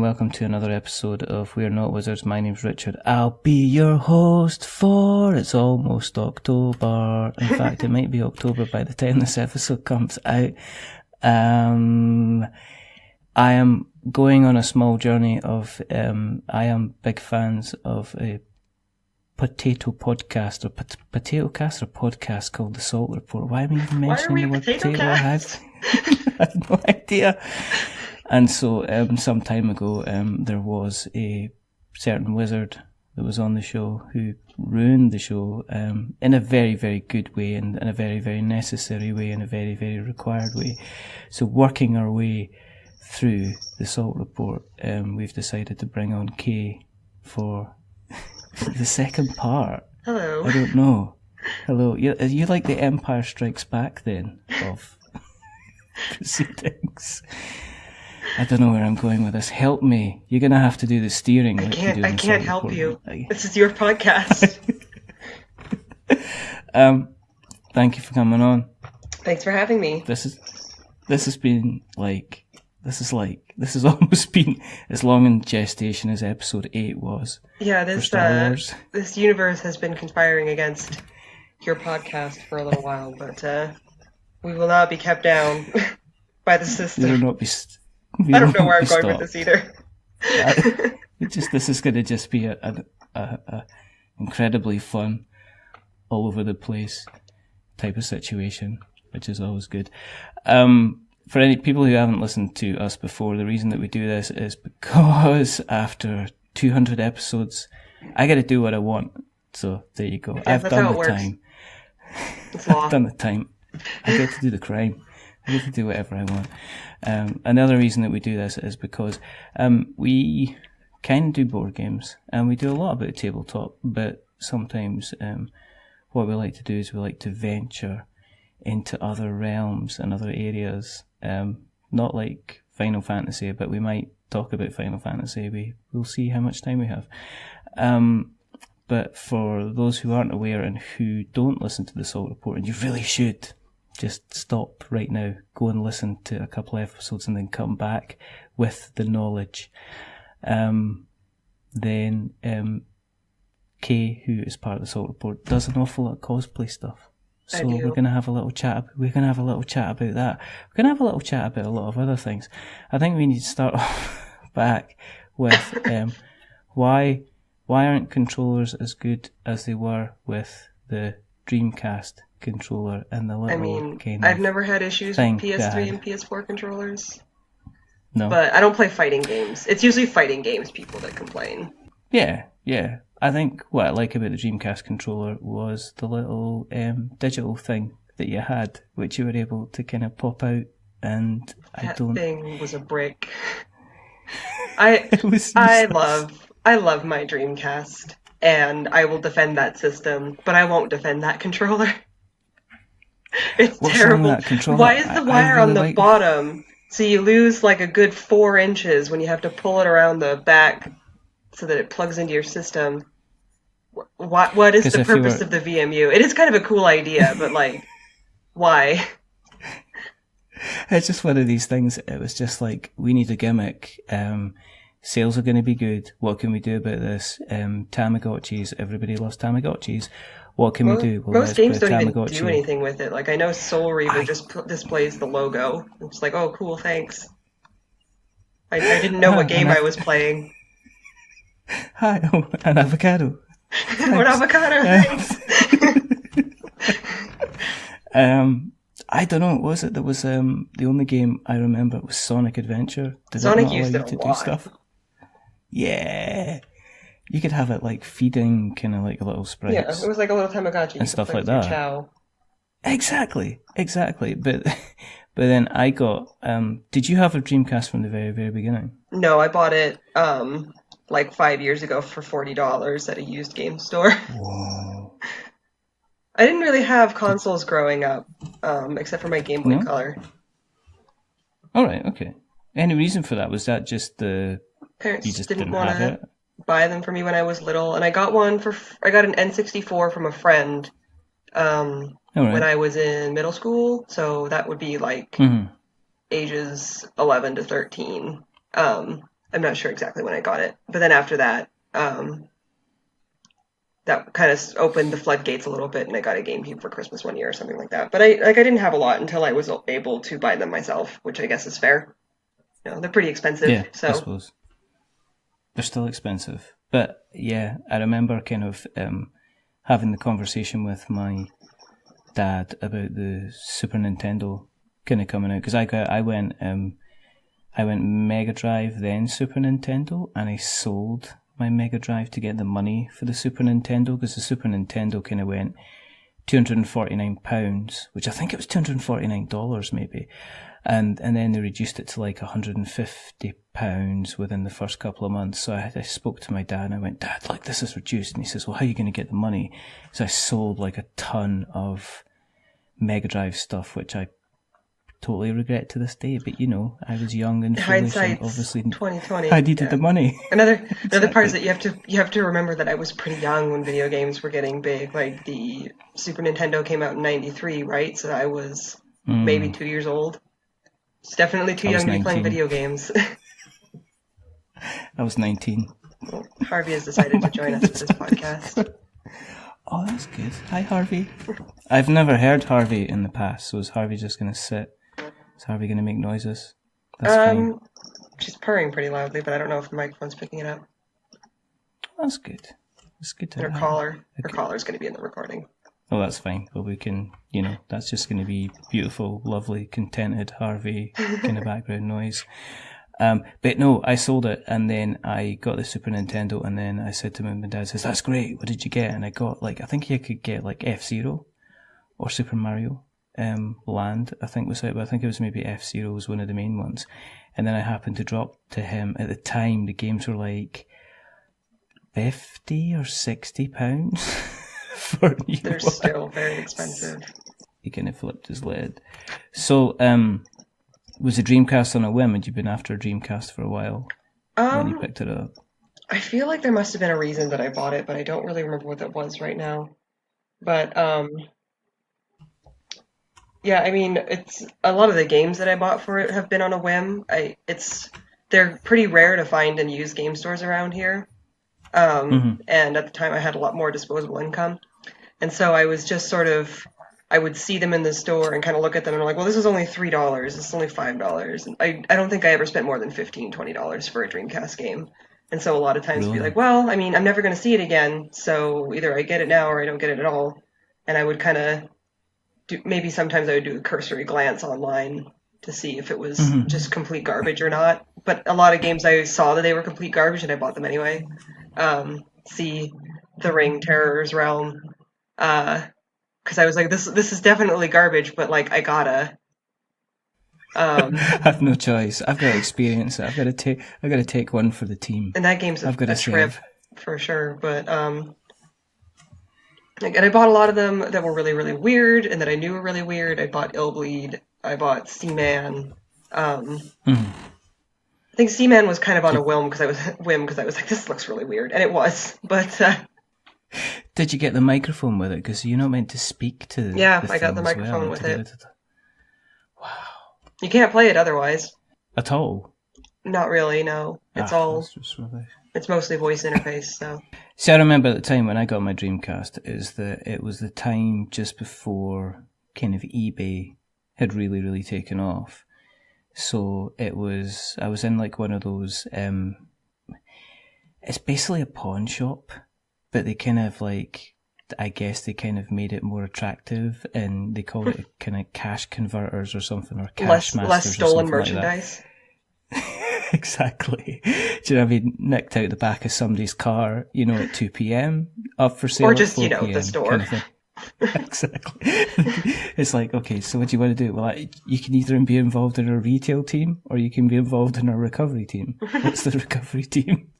welcome to another episode of We're Not Wizards. My name's Richard. I'll be your host for it's almost October. In fact, it might be October by the time this episode comes out. I am going on a small journey of, I am big fans of a potato podcast or potato cast or podcast called The Salt Report. Why am I even mentioning the word potato? I have no idea. And so, some time ago, there was a certain wizard that was on the show who ruined the show, in a very, very good way and in a very, very necessary way and a very, very required way. So working our way through the Salt Report, we've decided to bring on Kay for the second part. Hello. I don't know. Hello. Are you like the Empire Strikes Back then of proceedings? I don't know where I'm going with this. Help me. You're going to have to do the steering. I can't help you. This is your podcast. Thank you for coming on. Thanks for having me. This has almost been as long in gestation as episode 8 was. Yeah, this universe has been conspiring against your podcast for a little while, but we will not be kept down by the system. We will not be I don't know where I'm going with this either. This is going to just be a incredibly fun, all over the place type of situation, which is always good. For any people who haven't listened to us before, the reason that we do this is because after 200 episodes, I got to do what I want. So there you go. Yeah, I've done the time. It's law. I've done the time. I get to do the crime. I get to do whatever I want. Another reason that we do this is because we kind of do board games and we do a lot about tabletop, but sometimes what we like to do is we like to venture into other realms and other areas. Not like Final Fantasy, but we might talk about Final Fantasy. We'll see how much time we have. But for those who aren't aware and who don't listen to the Salt Report, and you really should, just stop right now, go and listen to a couple of episodes and then come back with the knowledge. Then Kay, who is part of the Salt Report, does an awful lot of cosplay stuff. So we're going to have a little chat. We're going to have a little chat about that. We're going to have a little chat about a lot of other things. I think we need to start off back with why aren't controllers as good as they were with the Dreamcast controller and the little I've never had issues with PS3 and PS4 controllers. No. But I don't play fighting games. It's usually fighting games people that complain. Yeah. I think what I like about the Dreamcast controller was the little digital thing that you had, which you were able to kind of pop out, and that thing was a brick. I love my Dreamcast, and I will defend that system, but I won't defend that controller. It's terrible. Why is the wire on the bottom? So you lose like a good 4 inches when you have to pull it around the back so that it plugs into your system. What is the purpose of the VMU? It is kind of a cool idea, but like, why? It's just one of these things. It was just like, we need a gimmick. Sales are going to be good. What can we do about this? Tamagotchis. Everybody loves Tamagotchis. What can we do? Well, most games don't even do anything with it. Like, I know Soul Reaver just displays the logo. It's like, oh, cool, thanks. I didn't know what game I was playing. Hi, an avocado. What avocado? Thanks. I don't know. What was it? That was the only game I remember was Sonic Adventure. Did Sonic that not used allow you to do stuff? Yeah. You could have it like feeding kind of like little sprites. Yeah, it was like a little Tamagotchi. And stuff like that. Chow. Exactly. But then I got... did you have a Dreamcast from the very, very beginning? No, I bought it like 5 years ago for $40 at a used game store. Whoa. I didn't really have consoles growing up, except for my Game Boy Color. Alright, okay. Any reason for that? Was that just the... Parents you just didn't want to buy them for me when I was little, and I got I got an N64 from a friend when I was in middle school, so that would be like ages 11 to 13. And I'm not sure exactly when I got it. But then after that, that kind of opened the floodgates a little bit, and I got a GameCube for Christmas one year or something like that. But I didn't have a lot until I was able to buy them myself, which I guess is fair. They're pretty expensive. Yeah, so. I suppose. They're still expensive. But yeah, I remember kind of having the conversation with my dad about the Super Nintendo kind of coming out, because I went Mega Drive, then Super Nintendo, and I sold my Mega Drive to get the money for the Super Nintendo, because the Super Nintendo kind of went £249, which I think it was $249 maybe, and then they reduced it to like £150 within the first couple of months. So I spoke to my dad and I went, Dad, like, this is reduced. And he says, well, how are you going to get the money? So I sold like a ton of Mega Drive stuff, which I totally regret to this day. But I was young and foolish, and obviously 2020. I needed the money. Another part is that you have to remember that I was pretty young when video games were getting big. Like, the Super Nintendo came out in '93, right? So I was maybe 2 years old. It's definitely too young to be playing video games. I was 19. Well, Harvey has decided to join us for this podcast. Oh, that's good. Hi, Harvey. I've never heard Harvey in the past, so is Harvey just going to sit? Is Harvey going to make noises? That's fine. She's purring pretty loudly, but I don't know if the microphone's picking it up. That's good. It's good to have her collar's going to be in the recording. Oh, that's fine. But we can, that's just going to be beautiful, lovely, contented Harvey kind of background noise. But no, I sold it, and then I got the Super Nintendo, and then I said to my dad, says, that's great, what did you get? And I got, I think you could get, F-Zero or Super Mario Land, I think was it, but I think it was maybe F-Zero was one of the main ones. And then I happened to drop to him, at the time, the games were like £50 or £60 for new They're ones. Still very expensive. He kind of flipped his lid. So, was the Dreamcast on a whim? Had you been after a Dreamcast for a while when you picked it up? I feel like there must have been a reason that I bought it, but I don't really remember what that was right now. But, yeah, I mean, it's a lot of the games that I bought for it have been on a whim. They're pretty rare to find in used game stores around here. And at the time I had a lot more disposable income. And so I was just I would see them in the store and kind of look at them and I'm like, well, this is only $3. This is only $5. And I don't think I ever spent more than $15, $20 for a Dreamcast game. And so a lot of times I'd be like, well, I mean, I'm never going to see it again. So either I get it now or I don't get it at all. And I would kind of maybe sometimes I would do a cursory glance online to see if it was just complete garbage or not. But a lot of games I saw that they were complete garbage and I bought them anyway. See The Ring, Terror's Realm, because I was like, this is definitely garbage, but I gotta. I have no choice. I've got to experience it. I've got to take one for the team. And that game's a trip for sure. But and I bought a lot of them that were really, really weird and that I knew were really weird. I bought Illbleed. I bought Seaman. I think Seaman was kind of on a whim because I was like, this looks really weird, and it was. But did you get the microphone with it? Because you're not meant to speak to. Yeah, I got the microphone with it. Wow. You can't play it otherwise. At all? Not really. No, it's it's mostly voice interface. So. See, I remember at the time when I got my Dreamcast, it was the time just before kind of eBay had really, really taken off. So I was in one of those, it's basically a pawn shop, but they kind of I guess they kind of made it more attractive and they called it kind of cash converters or something, or cash masters. Less stolen merchandise. Exactly. Do you know what I mean? Nicked out the back of somebody's car, at 2 p.m, up for sale. Or just, at 4 p.m, the store. Kind of thing. Exactly. It's like, okay, so what do you want to do? Well, you can either be involved in our retail team or you can be involved in our recovery team. What's the recovery team?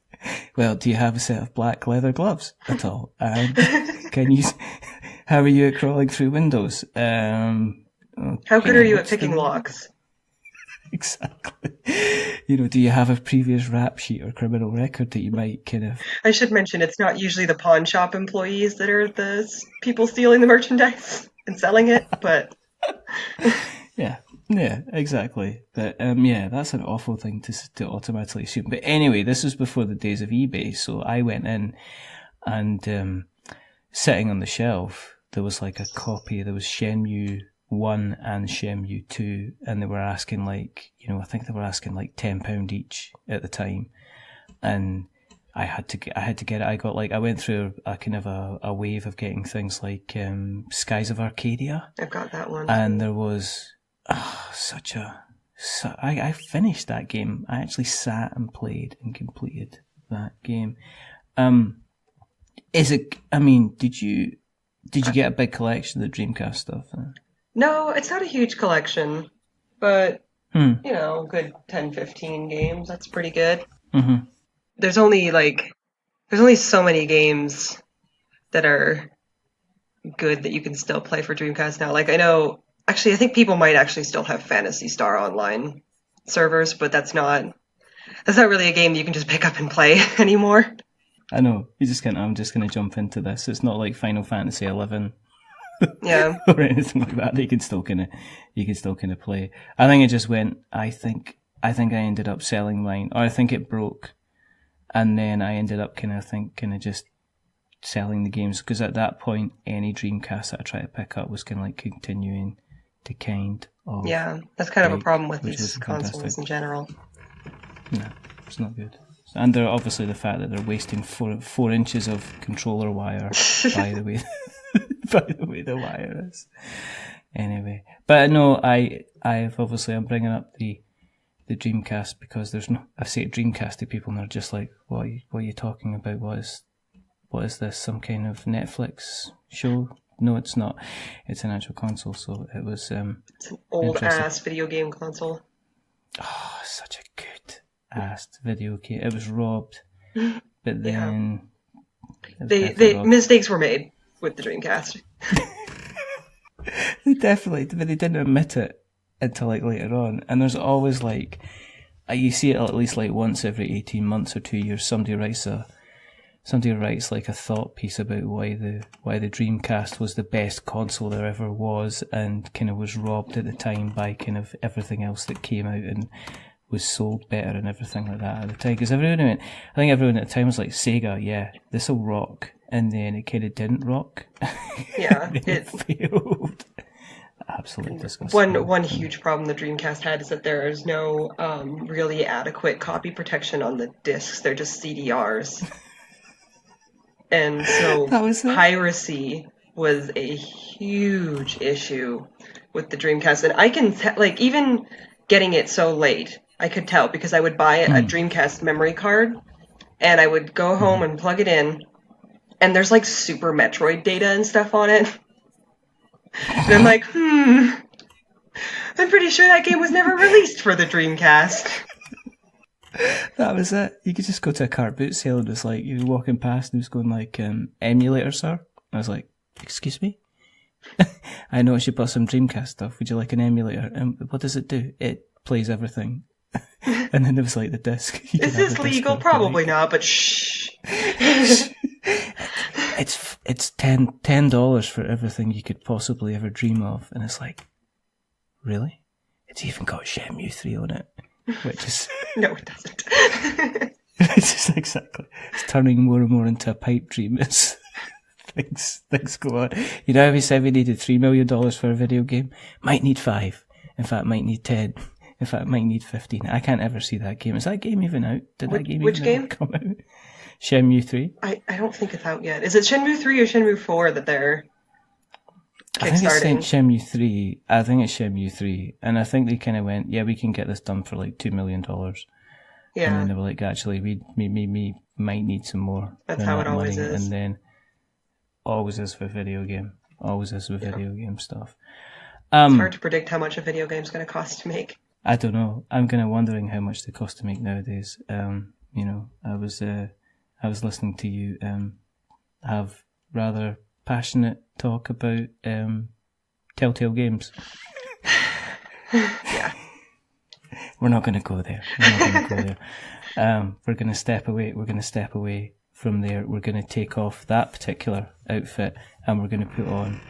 Well, do you have a set of black leather gloves at all? How are you at crawling through windows? Okay, how good are you at picking locks? Exactly. Do you have a previous rap sheet or criminal record that you might kind of... I should mention, it's not usually the pawn shop employees that are the people stealing the merchandise and selling it, but... Yeah. Yeah, exactly. But yeah, that's an awful thing to automatically assume. But anyway, this was before the days of eBay, so I went in and sitting on the shelf, there was like a copy. There was Shenmue 1 and Shenmue 2, and they were asking like, I think they were asking like £10 each at the time, and I had to get it. I went through a kind of a wave of getting things like Skies of Arcadia. I've got that one. And there was I finished that game. I actually sat and played and completed that game. Did you get a big collection of the Dreamcast stuff? No, it's not a huge collection, but good 10, 15 games. That's pretty good. Mm-hmm. There's only so many games that are good that you can still play for Dreamcast now. Like, I think people might actually still have Phantasy Star Online servers, but that's not really a game you can just pick up and play anymore. I know. I'm just gonna jump into this. It's not like Final Fantasy 11. Yeah. Or anything like that. You can still kind of play. I think it just went. I think I ended up selling mine, or I think it broke, and then I ended up kind of just selling the games, because at that point any Dreamcast that I tried to pick up was kind of like continuing to kind of. Yeah, that's kind of a problem with these consoles in general. No, it's not good. And they're obviously the fact that they're wasting 4 inches of controller wire by the way the wire is. Anyway, but no, I'm bringing up the Dreamcast because I say Dreamcast to people and they're just like, what are you talking about? What is this? Some kind of Netflix show? No, it's not. It's an actual console. So it was. It's an old ass video game console. Oh, such a good ass video game. It was robbed, but then mistakes were made with the Dreamcast. They definitely, but they didn't admit it until like later on. And there's always like, you see it at least like once every 18 months or 2 years. Somebody writes like a thought piece about why the Dreamcast was the best console there ever was, and kind of was robbed at the time by kind of everything else that came out and was sold better and everything like that at the time. Because I think everyone at the time was like, Sega, yeah, this will rock, and then it kind of didn't rock. Yeah, it failed. Absolutely disgusting. One huge problem the Dreamcast had is that there is no really adequate copy protection on the discs. They're just CDRs. And so piracy was a huge issue with the Dreamcast. And I can even getting it so late, I could tell because I would buy a Dreamcast memory card and I would go home and plug it in, and there's like Super Metroid data and stuff on it. And I'm like, I'm pretty sure that game was never released for the Dreamcast. That was it. You could just go to a car boot sale and it's like, you're walking past and it's going like, emulator, sir? I was like, excuse me? I noticed you bought some Dreamcast stuff. Would you like an emulator? What does it do? It plays everything. And then there was like the disc. Is this legal? Probably not, but shh. It's $10 for everything you could possibly ever dream of. And it's like, really? It's even got Shenmue 3 on it. Which is no, it doesn't. It's just exactly. It's turning more and more into a pipe dream as things go on. You know how we said we needed $3 million for a video game? Might need 5. In fact, might need 10. In fact, might need 15. I can't ever see that game. Is that game even out? Which game come out? Shenmue 3. I don't think it's out yet. Is it Shenmue 3 or Shenmue 4 that they're I think it's Shenmue 3. I think it's Shenmue 3. And I think they kind of went, yeah, we can get this done for like $2 million. Yeah. And then they were like, actually, we might need some more. That's how it always is. And then always is with video game. Always is with video game stuff. It's hard to predict how much a video game's going to cost to make. I don't know. I'm kind of wondering how much they cost to make nowadays. I was listening to you have rather passionate talk about Telltale Games. Yeah. We're not going to go there. We're going to step away. We're going to step away from there. We're going to take off that particular outfit and we're going to put on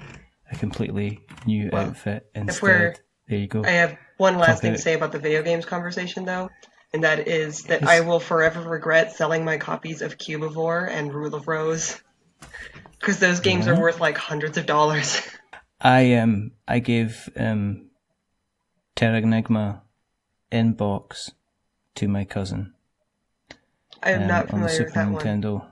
a completely new outfit instead. There you go. I have one last Talk thing out. to say about the video games conversation, though, and that is that I will forever regret selling my copies of Cubivore and Rule of Rose, because those games are worth like hundreds of dollars. I gave Terranigma in box to my cousin. I am not on the familiar with Super that Nintendo. One.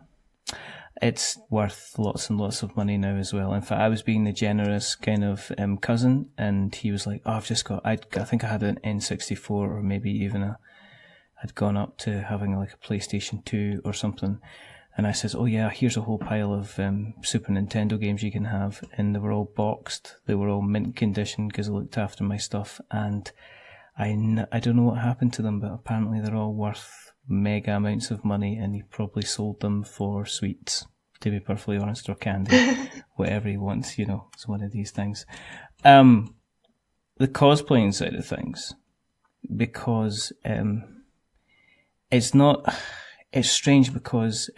It's worth lots and lots of money now as well. In fact, I was being the generous kind of cousin, and he was like, "Oh, I've just got. I think I had an N64, or maybe even I'd gone up to having like a PlayStation 2 or something." And I says, "Oh yeah, here's a whole pile of Super Nintendo games you can have," and they were all boxed. They were all mint condition because I looked after my stuff, and I don't know what happened to them, but apparently they're all worth mega amounts of money, and he probably sold them for sweets, to be perfectly honest, or candy, whatever he wants, it's one of these things. The cosplaying side of things, because it's strange because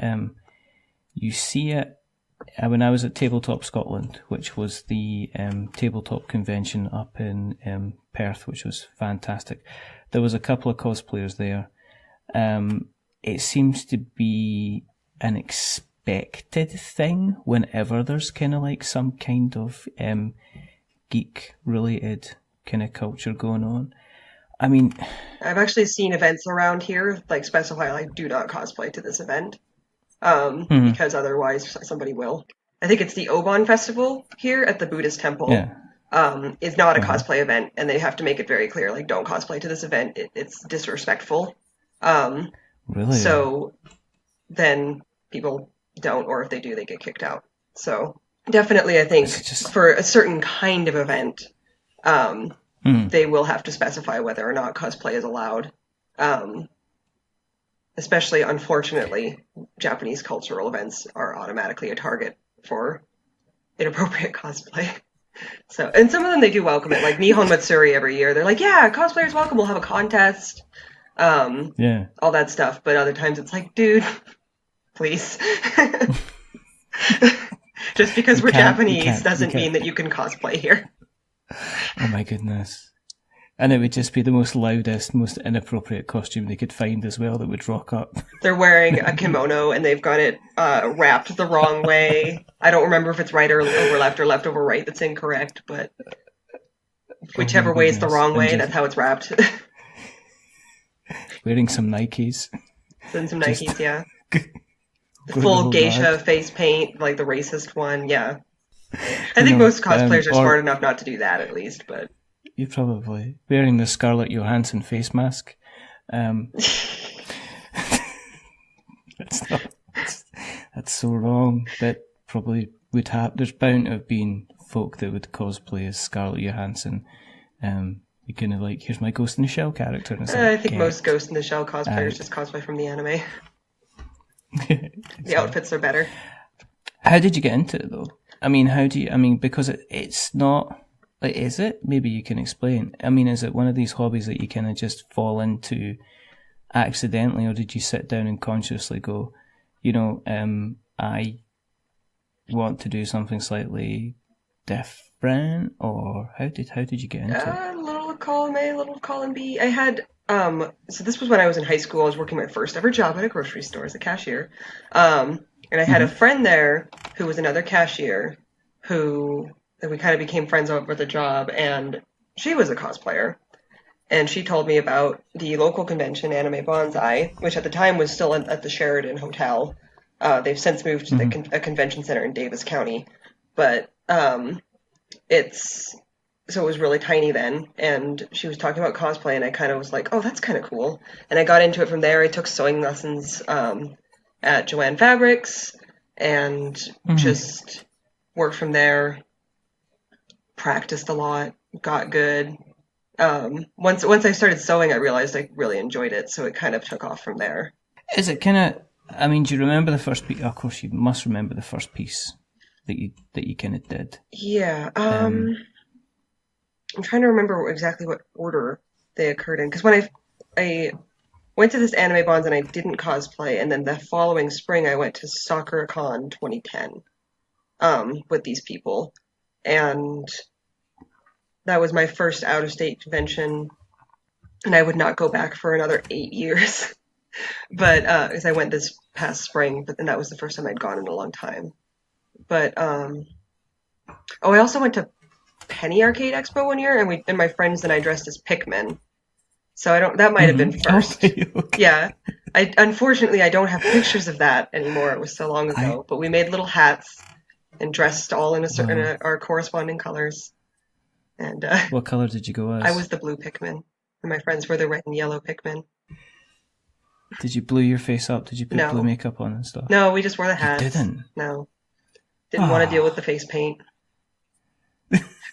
you see it when I was at Tabletop Scotland, which was the tabletop convention up in Perth, which was fantastic. There was a couple of cosplayers there. It seems to be an expected thing whenever there's kind of like some kind of geek related kind of culture going on. I mean, I've actually seen events around here like specify like do not cosplay to this event, because otherwise somebody will. I think it's the Obon Festival here at the Buddhist temple. Yeah. Is not a cosplay event, and they have to make it very clear, like, don't cosplay to this event. It's disrespectful. Really? So then people don't, or if they do, they get kicked out. So definitely, I think for a certain kind of event, they will have to specify whether or not cosplay is allowed. Especially, unfortunately, Japanese cultural events are automatically a target for inappropriate cosplay. So, and some of them they do welcome it, like Nihon Matsuri every year. They're like, yeah, cosplayers welcome. We'll have a contest. All that stuff. But other times it's like, dude, please. Just because we're Japanese doesn't mean that you can cosplay here. Oh my goodness. And it would just be the most loudest, most inappropriate costume they could find as well that would rock up. They're wearing a kimono and they've got it wrapped the wrong way. I don't remember if it's right or over left or left over right that's incorrect, but whichever way is the wrong way, that's how it's wrapped. Wearing some Nikes. Then some Nikes, yeah. The full geisha face paint, like the racist one, yeah. I think most cosplayers are smart enough not to do that, at least, but... You probably. Wearing the Scarlett Johansson face mask. That's so wrong. That probably would have... There's bound to have been folk that would cosplay as Scarlett Johansson. You kind of like, here's my Ghost in the Shell character. And I think most Ghost in the Shell cosplayers just cosplay from the anime. The outfits are better. How did you get into it, though? I mean, because it's not... Like, is it? Maybe you can explain. I mean, is it one of these hobbies that you kind of just fall into accidentally, or did you sit down and consciously go, I want to do something slightly different, or how did you get into it? Little column A, little column B. I had so this was when I was in high school. I was working my first ever job at a grocery store as a cashier, and I had a friend there who was another cashier who. And we kind of became friends over the job, and she was a cosplayer. And she told me about the local convention, Anime Bonsai, which at the time was still at the Sheridan Hotel. They've since moved to a convention center in Davis County. But it was really tiny then, and she was talking about cosplay, and I kind of was like, oh, that's kind of cool. And I got into it from there. I took sewing lessons at Joanne Fabrics, and just worked from there. Practiced a lot, got good. Once I started sewing, I realized I really enjoyed it, so it kind of took off from there. Is it kind of? I mean, do you remember the first piece? Of course, you must remember the first piece that you kind of did. Yeah. I'm trying to remember exactly what order they occurred in, because when I went to this Anime Bonds and I didn't cosplay, and then the following spring I went to SoccerCon 2010 with these people. And that was my first out-of-state convention. and I would not go back for another 8 years. But because I went this past spring, but then that was the first time I'd gone in a long time. But I also went to Penny Arcade Expo one year, and my friends and I dressed as Pikmin. So that might have been first. Okay. Yeah. Unfortunately, I don't have pictures of that anymore. It was so long ago. But we made little hats and dressed all in our corresponding colors. And what color did you go as? I was the blue Pikmin, and my friends were the red and yellow Pikmin. Did you blue your face up? Did you put blue makeup on and stuff? No, we just wore the hats. You didn't? No. Didn't want to deal with the face paint.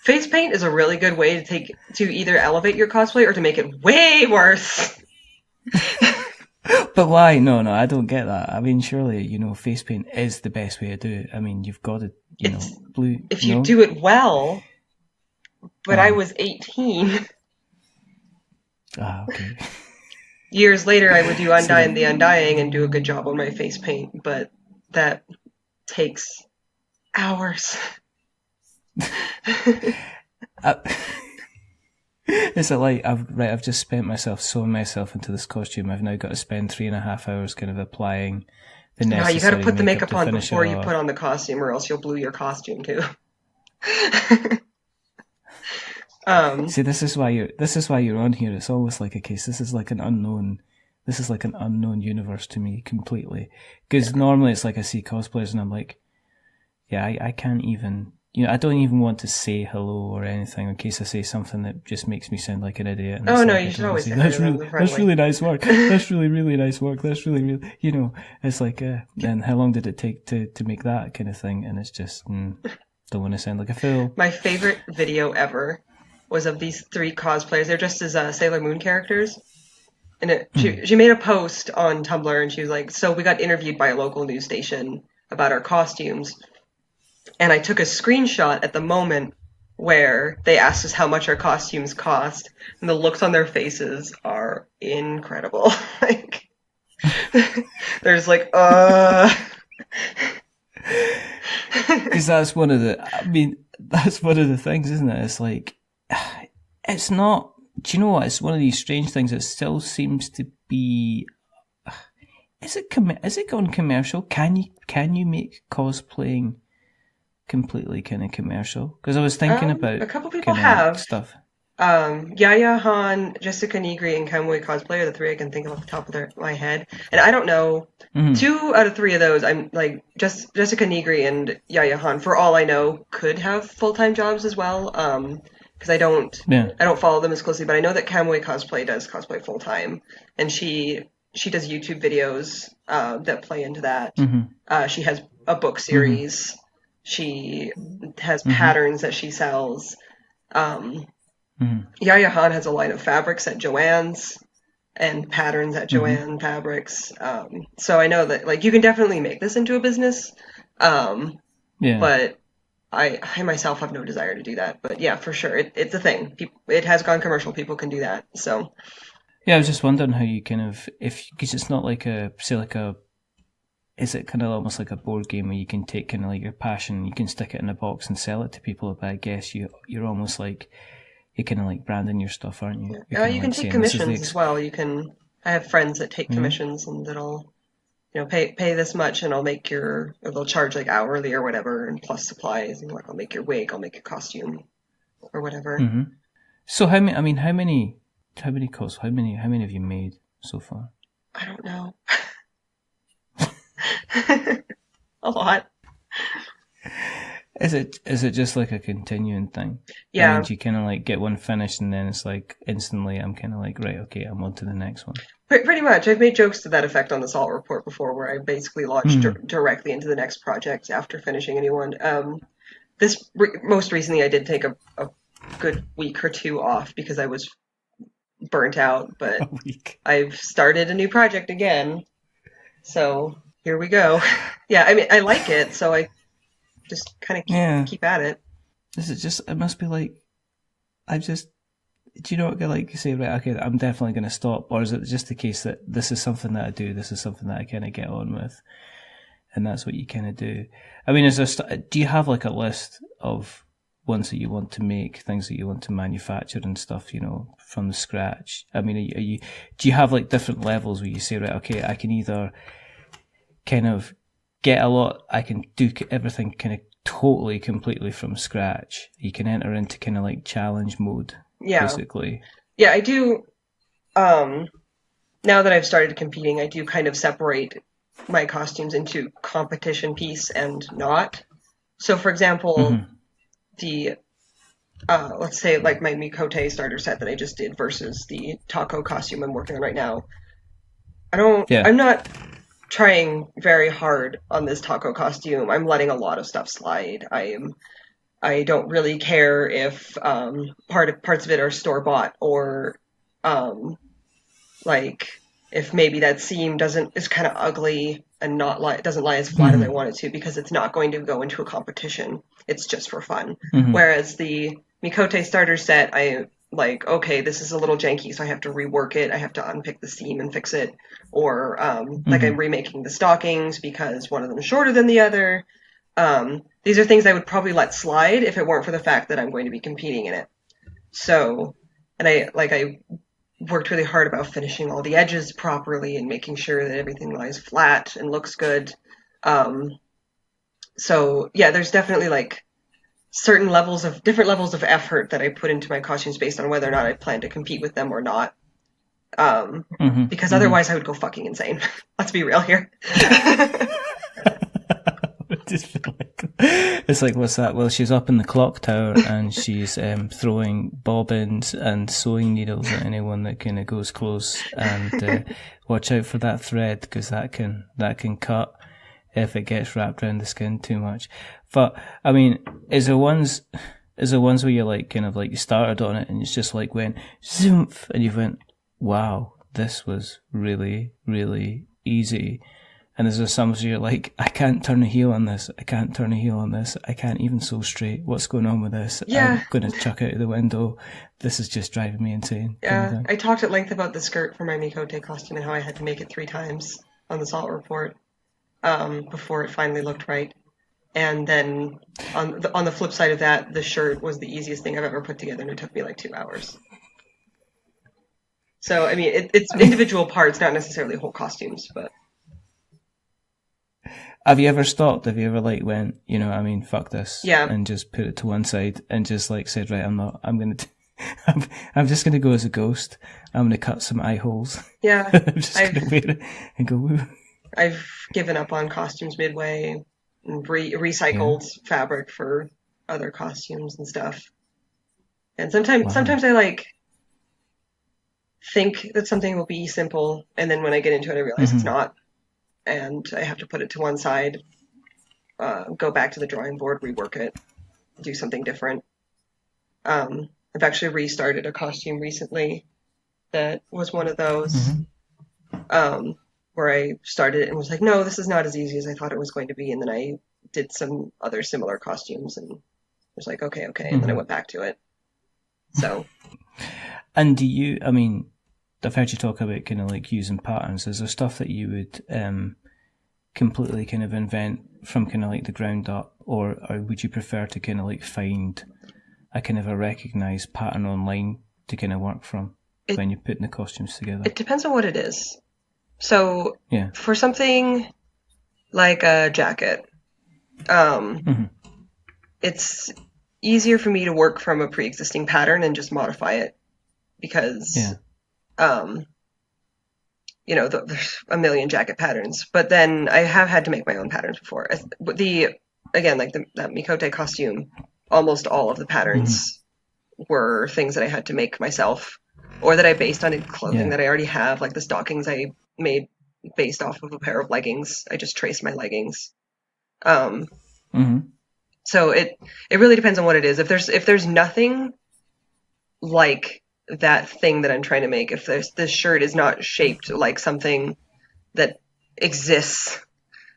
Face paint is a really good way to either elevate your cosplay or to make it way worse. But why? No, I don't get that. I mean, surely, face paint is the best way to do it. I mean, you've got to, blue. If you do it well, but I was 18. Okay. Years later, I would do Undying the Undying and do a good job on my face paint, but that takes hours. Is it like I've just spent myself sewing myself into this costume. I've now got to spend 3.5 hours kind of applying the necessary. No, you got to put the makeup on before you off. put on the costume, or else you'll blue your costume too. See, this is why you're on here. It's always like a case. This is like an unknown universe to me completely. Because normally it's like I see cosplayers and I'm like, yeah, I can't even. I don't even want to say hello or anything in case I say something that just makes me sound like an idiot. And you should always say that's really nice work. That's really, really nice work. That's really, it's like, and how long did it take to make that kind of thing? And it's just, don't want to sound like a fool. My favorite video ever was of these 3 cosplayers. They're dressed as Sailor Moon characters. And she made a post on Tumblr and she was like, so we got interviewed by a local news station about our costumes. And I took a screenshot at the moment where they asked us how much our costumes cost, and the looks on their faces are incredible. Like, there's like, Because that's one of the things, isn't it? It's like, it's not, do you know what? It's one of these strange things that still seems to be, is it gone commercial? Can you make cosplaying completely kind of commercial? Because I was thinking about a couple people have stuff. Yaya Han, Jessica Nigri, and Kamui Cosplay are the 3 I can think of off the top of my head. And I don't know, 2 out of 3 of those, I'm like, Jessica Nigri and Yaya Han, for all I know, could have full-time jobs as well. Because I don't follow them as closely, but I know that Kamui Cosplay does cosplay full-time, and she does YouTube videos that play into that. She has a book series. She has patterns that she sells. Yaya Han has a line of fabrics at Joann's and patterns at Joann Fabrics. So I know that like you can definitely make this into a business. But I myself have no desire to do that. But yeah, for sure, it's a thing. It has gone commercial. People can do that. So yeah, I was just wondering how you kind of because it's not like is it kind of almost like a board game where you can take kind of like your passion, you can stick it in a box and sell it to people, but I guess you're almost like, you're kind of like branding your stuff, aren't you? You can take commissions as well. I have friends that take commissions and that'll, pay this much and they'll charge like hourly or whatever and plus supplies and like, I'll make your wig, I'll make your costume or whatever. So how many have you made so far? I don't know. A lot. Is it just like a continuing thing? Yeah. And you kind of like get one finished and then it's like instantly I'm kind of like, right, okay, I'm on to the next one. Pretty much. I've made jokes to that effect on the Salt Report before where I basically launched directly into the next project after finishing a new one. Most recently I did take a good week or 2 off because I was burnt out, but I've started a new project again. So here we go. Yeah, I mean, I like it, so I just kind of keep at it. Is it just, it must be like, do you know what, like you say, right, okay, I'm definitely going to stop, or is it just the case that this is something that I do, this is something that I kind of get on with, and that's what you kind of do? I mean, do you have like a list of ones that you want to make, things that you want to manufacture and stuff, from the scratch? I mean, do you have like different levels where you say, right, okay, I can either kind of get a lot, I can do everything kind of totally, completely from scratch. You can enter into kind of like challenge mode, basically. Yeah, I do. Now that I've started competing, I do kind of separate my costumes into competition piece and not. So, for example, the let's say like my Mikote starter set that I just did versus the taco costume I'm working on right now. I'm not trying very hard on this taco costume. I'm letting a lot of stuff slide. I don't really care if parts of it are store bought, or like if maybe that seam is kind of ugly and doesn't lie as flat as I want it to, because it's not going to go into a competition. It's just for fun. Whereas the Mikote starter set, I like, okay, this is a little janky, so I have to rework it. I have to unpick the seam and fix it. Or like I'm remaking the stockings because one of them is shorter than the other. These are things I would probably let slide if it weren't for the fact that I'm going to be competing in it. So, and I worked really hard about finishing all the edges properly and making sure that everything lies flat and looks good. So yeah, there's definitely like different levels of effort that I put into my costumes based on whether or not I plan to compete with them or not. Because otherwise I would go fucking insane. Let's be real here. It's like, what's that? Well, she's up in the clock tower and she's throwing bobbins and sewing needles at anyone that kind of goes close, and watch out for that thread, because that can cut if it gets wrapped around the skin too much. But I mean, is there ones where you're like kind of like you started on it and it's just like went zoomph and you went, wow, this was really, really easy? And is there some where you're like, I can't turn a heel on this, I can't even sew straight, what's going on with this? Yeah. I'm going to chuck out of the window, this is just driving me insane. Yeah, I talked at length about the skirt for my Mikote costume and how I had to make it 3 times on the Salt Report before it finally looked right. And then on the flip side of that, the shirt was the easiest thing I've ever put together, and it took me like 2 hours. So, I mean, it's individual parts, not necessarily whole costumes, but... Have you ever stopped? Have you ever like went, fuck this, yeah, and just put it to one side and just like said, right, I'm just gonna go as a ghost. I'm gonna cut some eye holes. Yeah, I'm just gonna wear it and go. Woo. I've given up on costumes midway and recycled fabric for other costumes and stuff. And sometimes I like think that something will be simple, and then when I get into it, I realize it's not. And I have to put it to one side, go back to the drawing board, rework it, do something different. I've actually restarted a costume recently that was one of those where I started and was like, no, this is not as easy as I thought it was going to be. And then I did some other similar costumes and was like, okay. And then I went back to it. So. And I've heard you talk about kind of like using patterns. Is there stuff that you would completely kind of invent from kind of like the ground up, or would you prefer to kind of like find a kind of a recognized pattern online to kind of work from when you're putting the costumes together? It depends on what it is. So for something like a jacket, it's easier for me to work from a pre-existing pattern and just modify it, because there's a million jacket patterns, but then I have had to make my own patterns before. That Mikote costume, almost all of the patterns were things that I had to make myself, or that I based on clothing that I already have, like the stockings I made based off of a pair of leggings. I just traced my leggings. So it really depends on what it is. If there's nothing like that thing that I'm trying to make, if this shirt is not shaped like something that exists,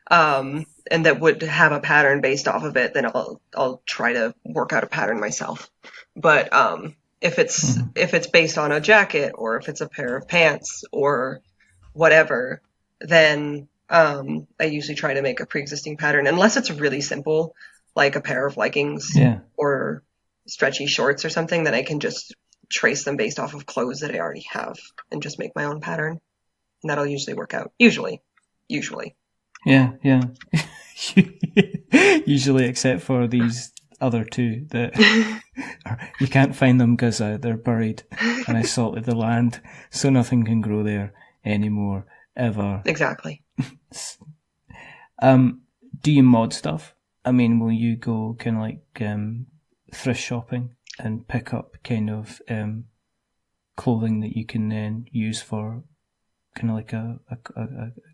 and that would have a pattern based off of it, then I'll try to work out a pattern myself. But if it's based on a jacket, or if it's a pair of pants or whatever, then I usually try to make a pre-existing pattern, unless it's really simple, like a pair of leggings or stretchy shorts or something, then I can just trace them based off of clothes that I already have and just make my own pattern. And that'll usually work out. Usually. Yeah. Usually, except for these other two that you can't find them because they're buried and I salted the land, so nothing can grow there anymore, ever. Exactly. Do you mod stuff? I mean, will you go kind of like thrift shopping and pick up kind of clothing that you can then use for kind of like a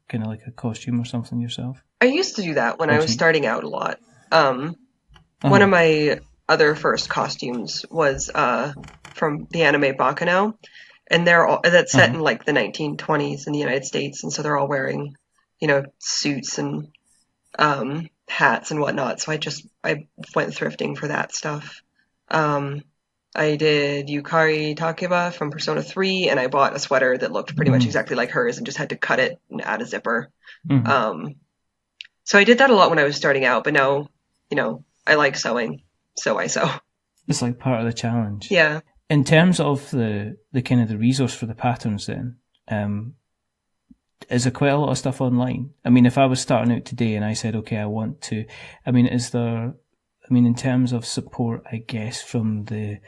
kind of like a costume or something yourself? I used to do that when I was starting out a lot. One of my other first costumes was from the anime Baccano, and that's set in like the 1920s in the United States, and so they're all wearing, suits and hats and whatnot. So I went thrifting for that stuff. I did Yukari Takeba from Persona 3, and I bought a sweater that looked pretty much exactly like hers and just had to cut it and add a zipper. So I did that a lot when I was starting out, but now, I like sewing, so I sew. It's like part of the challenge. Yeah. In terms of the kind of the resource for the patterns then, is there quite a lot of stuff online? I mean, if I was starting out today and I said, okay, I want to, in terms of support, I guess, from the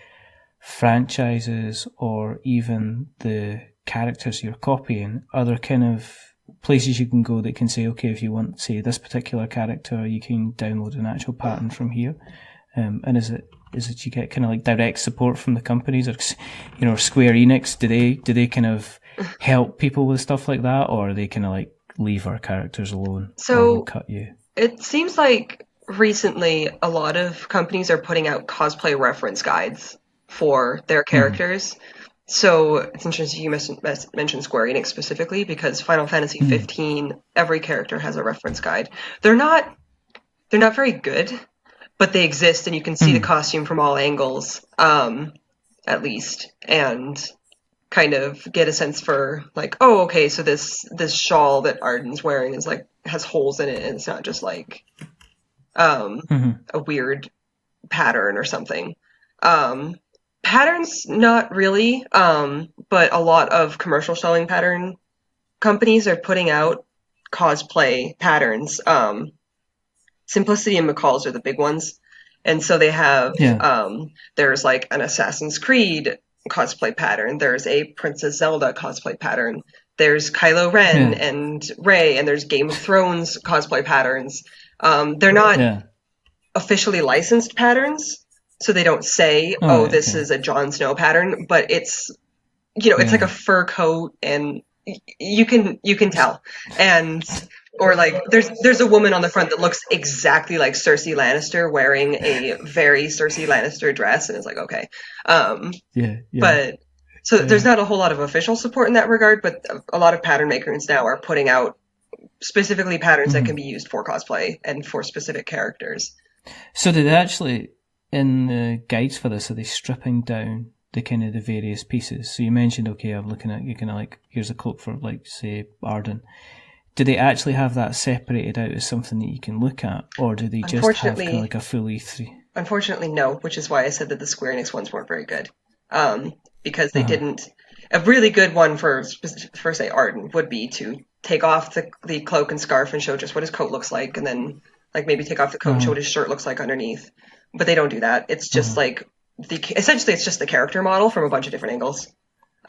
franchises or even the characters you're copying, are there kind of places you can go that can say, okay, if you want, say, this particular character, you can download an actual pattern from here? And is it you get kind of like direct support from the companies, or Square Enix? Do they kind of help people with stuff like that, or are they kind of like leave our characters alone? So cut you? It seems like recently a lot of companies are putting out cosplay reference guides for their characters. So it's interesting you mentioned Square Enix specifically, because Final Fantasy 15, every character has a reference guide. They're not very good, but they exist, and you can see the costume from all angles, at least, and kind of get a sense for like, oh, okay, so this shawl that Arden's wearing is like has holes in it, and it's not just like a weird pattern or something. Patterns, not really, but a lot of commercial sewing pattern companies are putting out cosplay patterns. Simplicity and McCall's are the big ones. And so they have, there's like an Assassin's Creed cosplay pattern. There's a Princess Zelda cosplay pattern. There's Kylo Ren and Rey, and there's Game of Thrones cosplay patterns. They're not officially licensed patterns, so they don't say, this is a Jon Snow pattern, but it's, it's like a fur coat, and you can tell. And or like there's a woman on the front that looks exactly like Cersei Lannister wearing a very Cersei Lannister dress, and it's like, okay. But so there's not a whole lot of official support in that regard, but a lot of pattern makers now are putting out specifically patterns that can be used for cosplay and for specific characters. So did they actually, in the guides for this, are they stripping down the kind of the various pieces? So you mentioned, okay, I'm looking at, you kind of like, here's a cloak for, like, say, Arden. Do they actually have that separated out as something that you can look at, or do they just have kind of like a full E3? Unfortunately, no, which is why I said that the Square Enix ones weren't very good. Because they didn't. A really good one for say, Arden would be to take off the cloak and scarf and show just what his coat looks like, and then like maybe take off the coat and show what his shirt looks like underneath. But they don't do that. It's just like essentially it's just the character model from a bunch of different angles.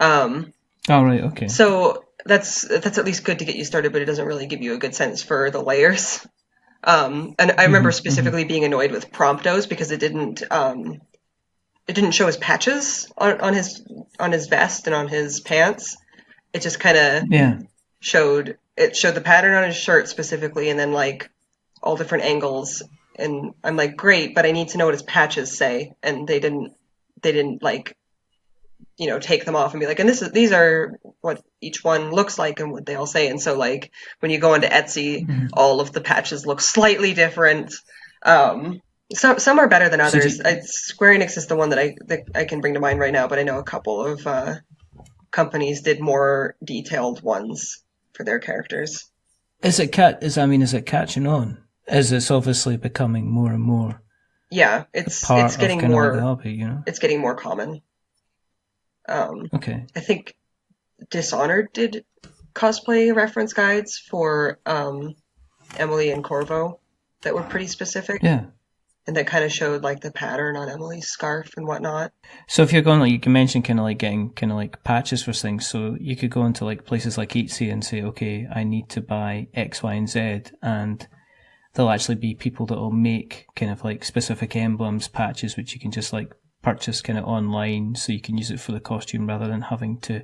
Right, okay. So that's at least good to get you started, but it doesn't really give you a good sense for the layers. And I remember specifically being annoyed with Promptos because it didn't show his patches on his vest and on his pants. It just kind of showed the pattern on his shirt specifically, and then like all different angles. And I'm like, great, but I need to know what his patches say. And they didn't like, take them off and be like, and these are what each one looks like and what they all say. And so like when you go into Etsy, all of the patches look slightly different. Some are better than others. Square Enix is the one that I can bring to mind right now, but I know a couple of companies did more detailed ones for their characters. Is it catching on? As it's obviously becoming more and more yeah, it's getting kind of like the more, hobby, you know? it's getting more common. Okay. I think Dishonored did cosplay reference guides for Emily and Corvo that were pretty specific. Yeah. And that kind of showed like the pattern on Emily's scarf and whatnot. So if you're going, like, you can mention kind of like getting kind of like patches for things, so you could go into like places like Etsy and say, okay, I need to buy X, Y, and Z, and there'll actually be people that will make kind of like specific emblems, patches, which you can just like purchase kind of online, so you can use it for the costume rather than having to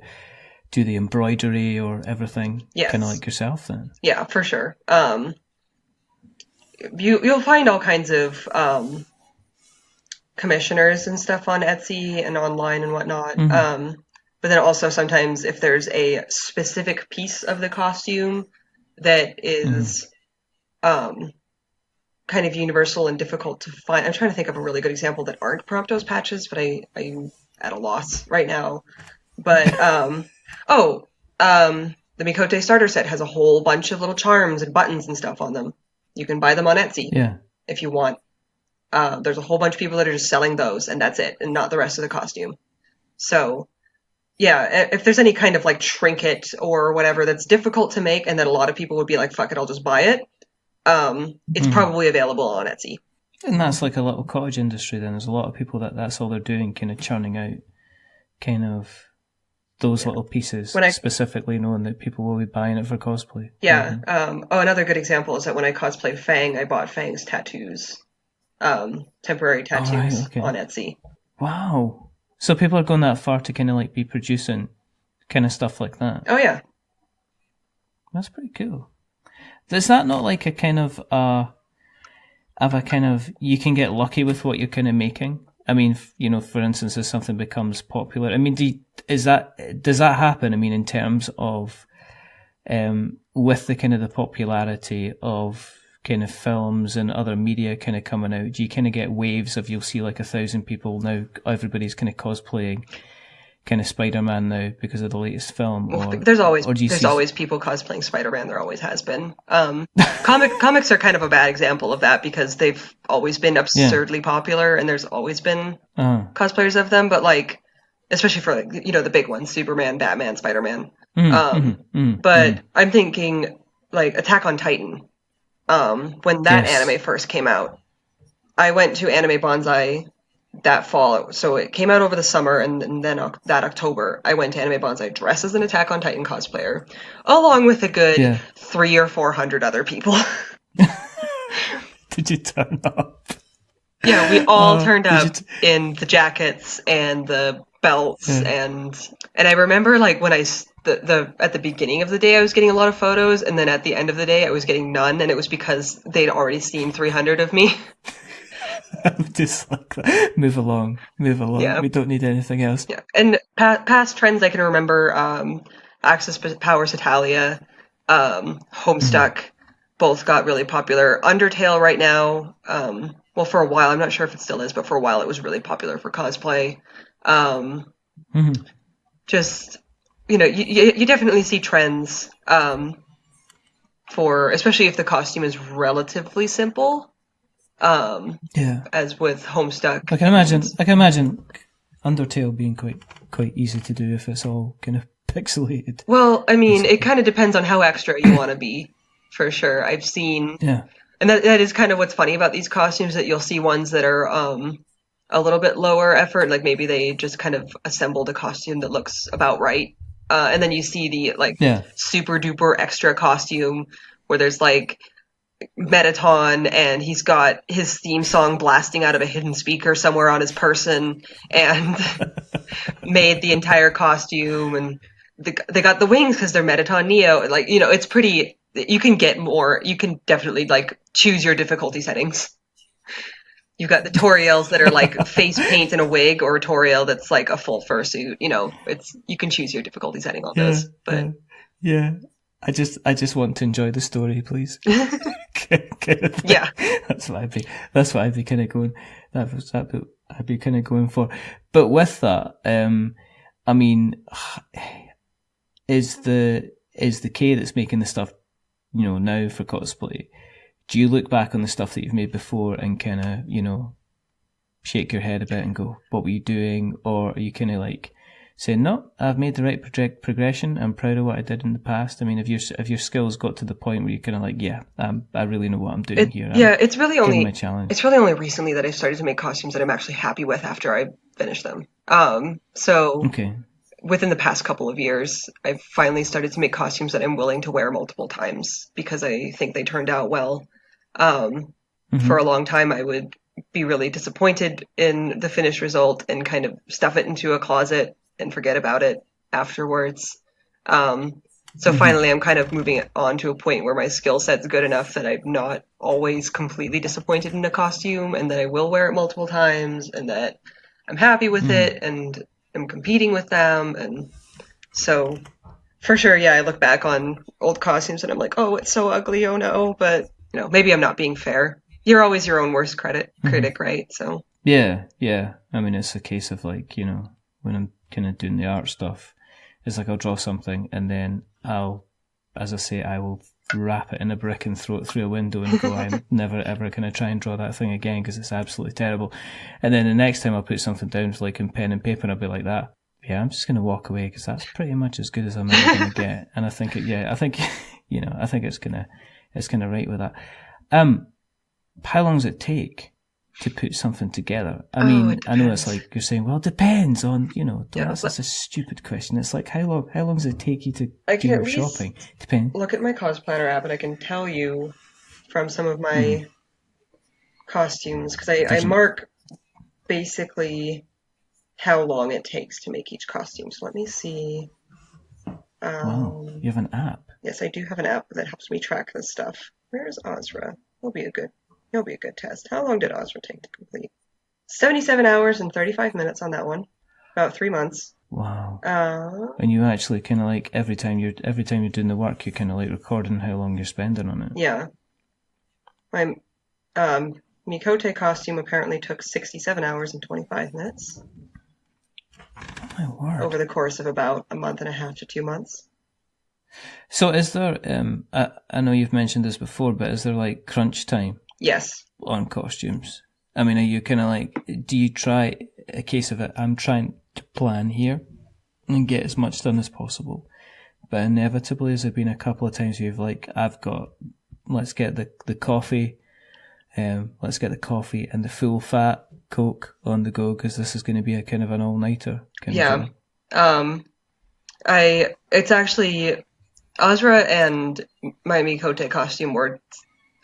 do the embroidery or everything. Yes. Kind of like yourself then. Yeah, for sure. You'll find all kinds of commissioners and stuff on Etsy and online and whatnot. Mm-hmm. But then also sometimes if there's a specific piece of the costume that is kind of universal and difficult to find. I'm trying to think of a really good example that aren't Prompto's patches, but I'm at a loss right now. But the Mikote starter set has a whole bunch of little charms and buttons and stuff on them. You can buy them on Etsy if you want. There's a whole bunch of people that are just selling those, and that's it, and not the rest of the costume. So, yeah, if there's any kind of like trinket or whatever that's difficult to make, and that a lot of people would be like, "Fuck it, I'll just buy it," it's probably available on Etsy. And that's like a little cottage industry. Then there's a lot of people that's all they're doing, kind of churning out, kind of those little pieces, specifically knowing that people will be buying it for cosplay. Yeah. Another good example is that when I cosplay Fang, I bought Fang's tattoos, temporary tattoos on Etsy. Wow. So people are going that far to kind of like be producing kind of stuff like that. Oh, yeah. That's pretty cool. Is that not like a kind of, you can get lucky with what you're kind of making? I mean, you know, for instance, if something becomes popular, I mean, does that happen? I mean, in terms of, with the kind of the popularity of kind of films and other media kind of coming out, do you kind of get waves of, you'll see like 1,000 people now, everybody's kind of cosplaying kind of Spider-Man now because of the latest film? There's always people cosplaying Spider-Man. There always has been. Comics are kind of a bad example of that because they've always been absurdly popular, and there's always been cosplayers of them. But like, especially for like, you know, the big ones, Superman, Batman, Spider-Man. But I'm thinking like Attack on Titan. When that anime first came out, I went to Anime Bonsai that fall. So it came out over the summer, and then that October, I went to Anime Bonsai dressed as an Attack on Titan cosplayer, along with a good 300 or 400 other people. Did you turn up? Yeah, we all turned up in the jackets and the belts, and I remember like when at the beginning of the day I was getting a lot of photos, and then at the end of the day I was getting none, and it was because they'd already seen 300 of me. I'm just like that. Move along. Yeah. We don't need anything else. Yeah, and past trends I can remember, Axis Powers Italia, Homestuck, both got really popular. Undertale right now, well, for a while, I'm not sure if it still is, but for a while it was really popular for cosplay. Just, you know, you definitely see trends, for, especially if the costume is relatively simple. As with Homestuck. I can imagine Undertale being quite easy to do if it's all kind of pixelated. Well, I mean, it kind of depends on how extra you want to be, for sure. I've seen, and that is kind of what's funny about these costumes, that you'll see ones that are a little bit lower effort, like maybe they just kind of assembled a costume that looks about right, and then you see the super duper extra costume where there's like Metaton, and he's got his theme song blasting out of a hidden speaker somewhere on his person, and made the entire costume, and they got the wings because they're Metaton Neo. Like, you know, it's pretty. You can get more. You can definitely like choose your difficulty settings. You've got the Toriels that are like face paint and a wig, or a Toriel that's like a full fursuit. You know, you can choose your difficulty setting on those. But I just want to enjoy the story, please. Yeah, that's what I'd be kind of going. I'd be kind of going for. But with that, I mean, is the K that's making the stuff, you know, now for cosplay? Do you look back on the stuff that you've made before and kind of, you know, shake your head a bit and go, what were you doing? Or are you kind of like saying, no, I've made the right progression. I'm proud of what I did in the past. I mean, if your skills got to the point where you're kind of like, yeah, I really know what I'm doing here. It's really only challenge. It's really only recently that I started to make costumes that I'm actually happy with after I finish them. Okay. Within the past couple of years, I've finally started to make costumes that I'm willing to wear multiple times because I think they turned out well. For a long time, I would be really disappointed in the finished result and kind of stuff it into a closet and forget about it afterwards. So finally, I'm kind of moving on to a point where my skill set's good enough that I'm not always completely disappointed in a costume, and that I will wear it multiple times, and that I'm happy with it, and I'm competing with them. And so, for sure, yeah, I look back on old costumes and I'm like, oh, it's so ugly, oh no. But, maybe I'm not being fair. You're always your own worst critic, right? So yeah. I mean, it's a case of like, when I'm kind of doing the art stuff, it's like I'll draw something and then I will wrap it in a brick and throw it through a window and go, I'm never ever going to try and draw that thing again because it's absolutely terrible. And then the next time I'll put something down like in pen and paper and I'll be like that. Yeah, I'm just going to walk away because that's pretty much as good as I'm ever going to get. And I think it's going to right with that. How long does it take to put something together? I mean, I know it's like you're saying, well, it depends on, that's a stupid question. It's like, how long does it take you to do your shopping? Depends. Look at my Cosplanner app and I can tell you from some of my costumes, because I mark basically how long it takes to make each costume. So let me see. Wow, you have an app? Yes, I do have an app that helps me track this stuff. Where's Ozra? He'll be a good test. How long did Ozra take to complete? 77 hours and 35 minutes on that one. About 3 months. Wow. And you actually kind of like every time you're doing the work, you're kind of like recording how long you're spending on it. Yeah. My Mikote costume apparently took 67 hours and 25 minutes. Oh my word. Over the course of about a month and a half to 2 months. So is there, I know you've mentioned this before, but is there like crunch time? Yes. On costumes? I mean, are you kind of like, do you try a case of it, I'm trying to plan here and get as much done as possible, but inevitably has there been a couple of times where you've like, let's get the coffee, and the full fat Coke on the go because this is going to be a kind of an all-nighter kind of thing. It's actually, Ozra and my Mikote costume were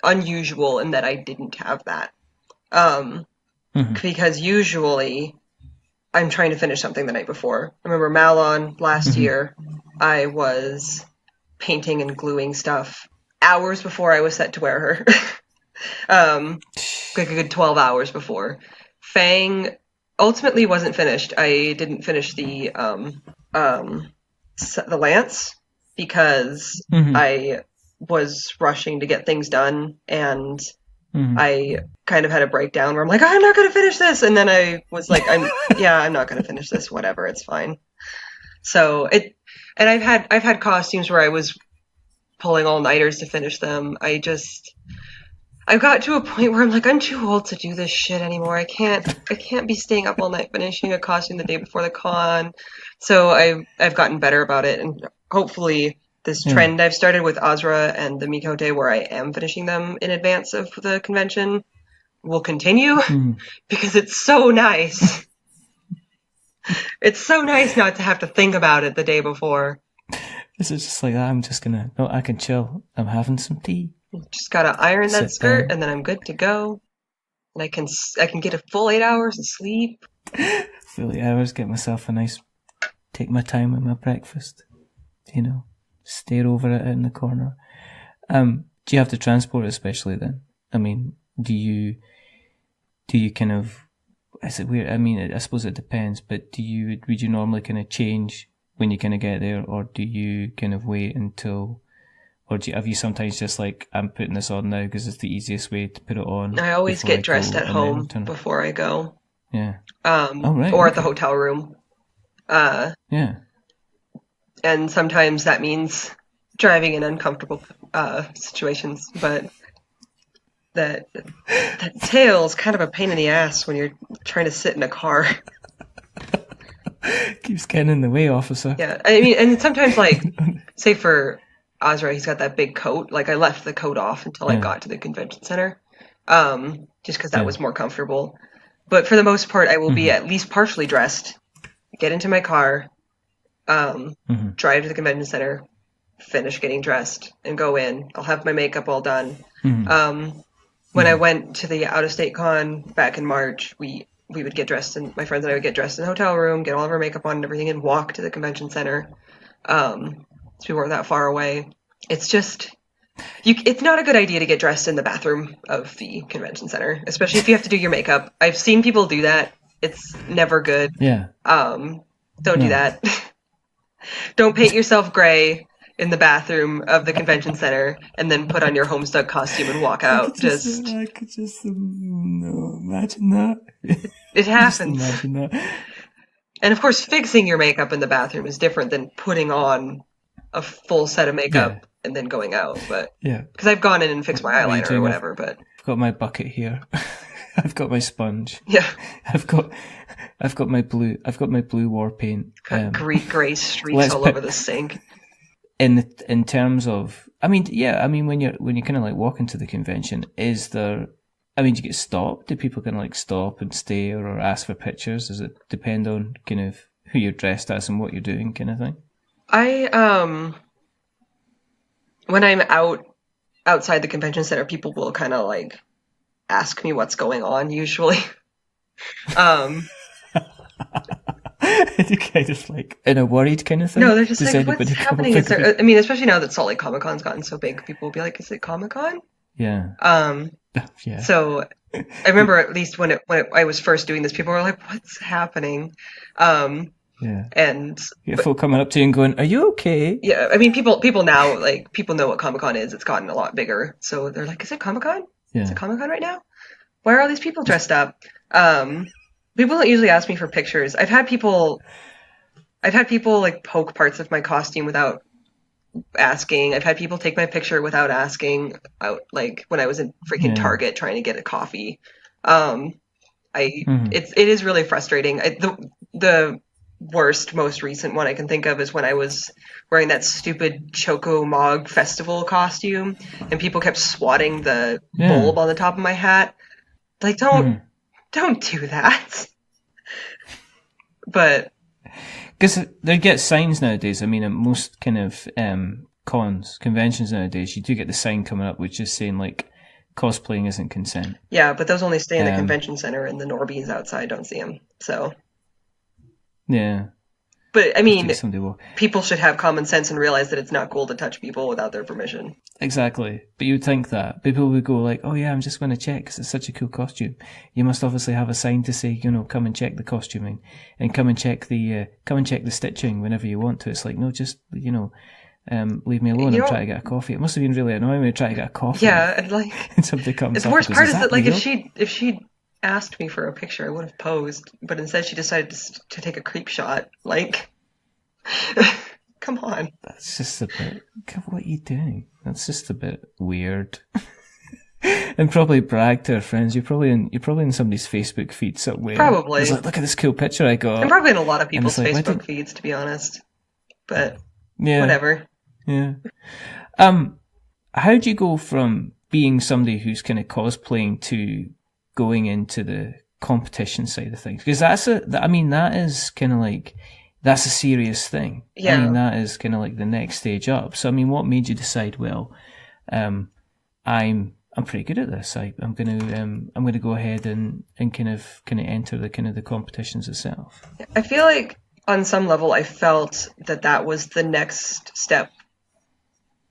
unusual in that I didn't have that. Because usually I'm trying to finish something the night before. I remember Malon last year, I was painting and gluing stuff hours before I was set to wear her. Like a good 12 hours before. Fang ultimately wasn't finished. I didn't finish the lance because I was rushing to get things done, and I kind of had a breakdown where I'm like, I'm not going to finish this, and then I was like, I'm not going to finish this. Whatever, it's fine. So and I've had costumes where I was pulling all-nighters to finish them. I got to a point where I'm like, I'm too old to do this shit anymore. I can't be staying up all night finishing a costume the day before the con. So I've gotten better about it, and hopefully this trend I've started with Ozra and the Mikote, where I am finishing them in advance of the convention, will continue because it's so nice. It's so nice not to have to think about it the day before. This is just like, I can chill. I'm having some tea. Just gotta iron that skirt, and then I'm good to go. And I can get a full 8 hours of sleep. Full 8 hours, take my time with my breakfast. Stare over it in the corner. Do you have to transport it especially then? I mean, do you kind of, is it weird? I mean, I suppose it depends, but would you normally kind of change when you kind of get there, or do you kind of wait until, or have you sometimes just like, I'm putting this on now because it's the easiest way to put it on? I always get dressed at home before I go. Yeah. Or at the hotel room. Yeah. And sometimes that means driving in uncomfortable situations, but that tail's kind of a pain in the ass when you're trying to sit in a car. Keeps getting in the way, officer. Yeah, I mean, and sometimes, like, say for Azra, he's got that big coat. Like, I left the coat off until I got to the convention center, just because that was more comfortable. But for the most part, I will be at least partially dressed, get into my car, drive to the convention center, finish getting dressed, and go in. I'll have my makeup all done. When I went to the out-of-state con back in March, we would get dressed, and my friends and I would get dressed in the hotel room, get all of our makeup on and everything, and walk to the convention center. So we weren't that far away. It's just, it's not a good idea to get dressed in the bathroom of the convention center, especially if you have to do your makeup. I've seen people do that. It's never good. Yeah. Don't do that. Don't paint yourself gray in the bathroom of the convention center and then put on your Homestuck costume and walk out. I could just imagine that. It happens. Just imagine that. And of course, fixing your makeup in the bathroom is different than putting on a full set of makeup and then going out. But because I've gone in and fixed my eyeliner or whatever. But I've got my bucket here. I've got my sponge. Yeah. I've got my blue war paint. Got gray streaks all over the sink. In terms of, when you kind of like walk into the convention, do you get stopped? Do people kind of like stop and stare or ask for pictures? Does it depend on kind of who you're dressed as and what you're doing, kind of thing? When I'm outside the convention center, people will kind of like ask me what's going on usually. Kind of like in a worried kind of thing? No, they're just like, what's happening? Especially now that Salt Lake Comic Con's gotten so big, people will be like, is it Comic Con? Yeah. Yeah. So I remember at least when I was first doing this, people were like, what's happening? Yeah. And people coming up to you and going, are you okay? Yeah, I mean, people now, like, people know what Comic Con is. It's gotten a lot bigger. So they're like, is it Comic Con? Yeah. Is it Comic Con right now? Why are all these people dressed up? People don't usually ask me for pictures. I've had people like poke parts of my costume without asking. I've had people take my picture without asking. Like when I was in freaking Target trying to get a coffee. It is really frustrating. The worst, most recent one I can think of is when I was wearing that stupid Choco Mog Festival costume, and people kept swatting the bulb on the top of my hat. Like, don't do that. But because they get signs nowadays. I mean, at most kind of conventions nowadays, you do get the sign coming up which is saying like cosplaying isn't consent. Yeah, but those only stay in the convention center, and the Norbies outside don't see them. So yeah. But I mean, people should have common sense and realize that it's not cool to touch people without their permission. Exactly. But you'd think that people would go like, oh yeah, I'm just going to check because it's such a cool costume. You must obviously have a sign to say, come and check the costuming and come and check the stitching whenever you want to. It's like, no, just, leave me alone. I'm trying to get a coffee. It must have been really annoying when you try to get a coffee. Yeah. And like, and somebody comes the up worst and goes, part is that like, real? if she'd asked me for a picture, I would have posed, but instead she decided to take a creep shot. Like, come on. That's just a bit. What are you doing? That's just a bit weird. And probably brag to her friends. You're probably in somebody's Facebook feed somewhere. Probably. It's like, look at this cool picture I got. I'm probably in a lot of people's Facebook feeds, to be honest. But whatever. Yeah. How do you go from being somebody who's kind of cosplaying to going into the competition side of things? Because that is kind of like, that's a serious thing. Yeah. I mean, that is kind of like the next stage up. So, I mean, what made you decide, well, I'm pretty good at this. I'm going to go ahead and kind of enter the competitions itself. I feel like on some level I felt that was the next step.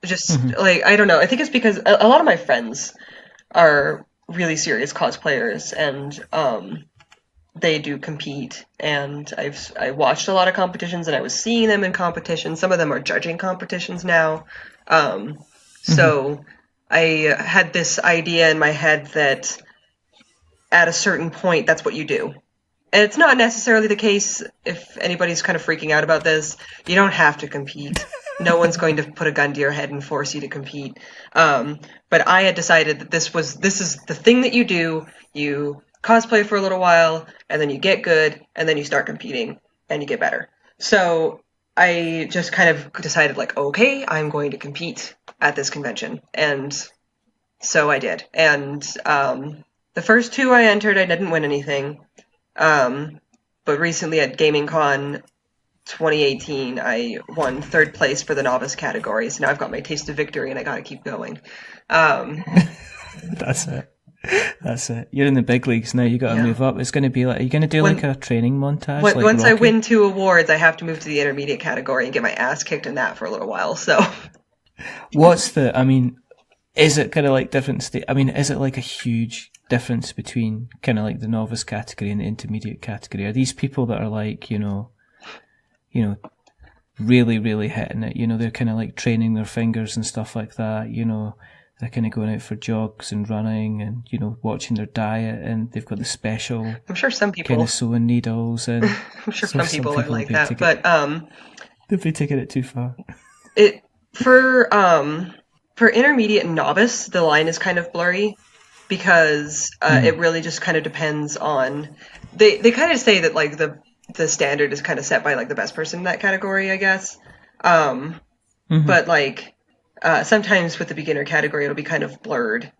Just like, I don't know. I think it's because a lot of my friends are really serious cosplayers, and they do compete, and I watched a lot of competitions, and I was seeing them in competitions. Some of them are judging competitions now. So I had this idea in my head that at a certain point, that's what you do. And it's not necessarily the case if anybody's kind of freaking out about this. You don't have to compete. No one's going to put a gun to your head and force you to compete. But I had decided that this is the thing that you do. You cosplay for a little while, and then you get good, and then you start competing, and you get better. So I just kind of decided, like, okay, I'm going to compete at this convention. And so I did. And the first two I entered, I didn't win anything. But recently at Gaming Con 2018, I won third place for the novice category. So now I've got my taste of victory, and I got to keep going. That's it. You're in the big leagues now. You got to move up. It's going to be like, are you going to do like a training montage? Like once Rocky? I win 2 awards, I have to move to the intermediate category and get my ass kicked in that for a little while. So, is it kind of like different? Is it like a huge difference between kind of like the novice category and the intermediate category? Are these people that are like, really, really hitting it? They're kind of like training their fingers and stuff like that. They're kind of going out for jogs and running and, watching their diet, and they've got the special. I'm sure some people kind of sewing needles, and I'm sure some people are like that, but they've been taking it too far. For intermediate and novice, the line is kind of blurry because it really just kind of depends on. They kind of say that like the standard is kind of set by like the best person in that category, I guess. But like. Sometimes with the beginner category, it'll be kind of blurred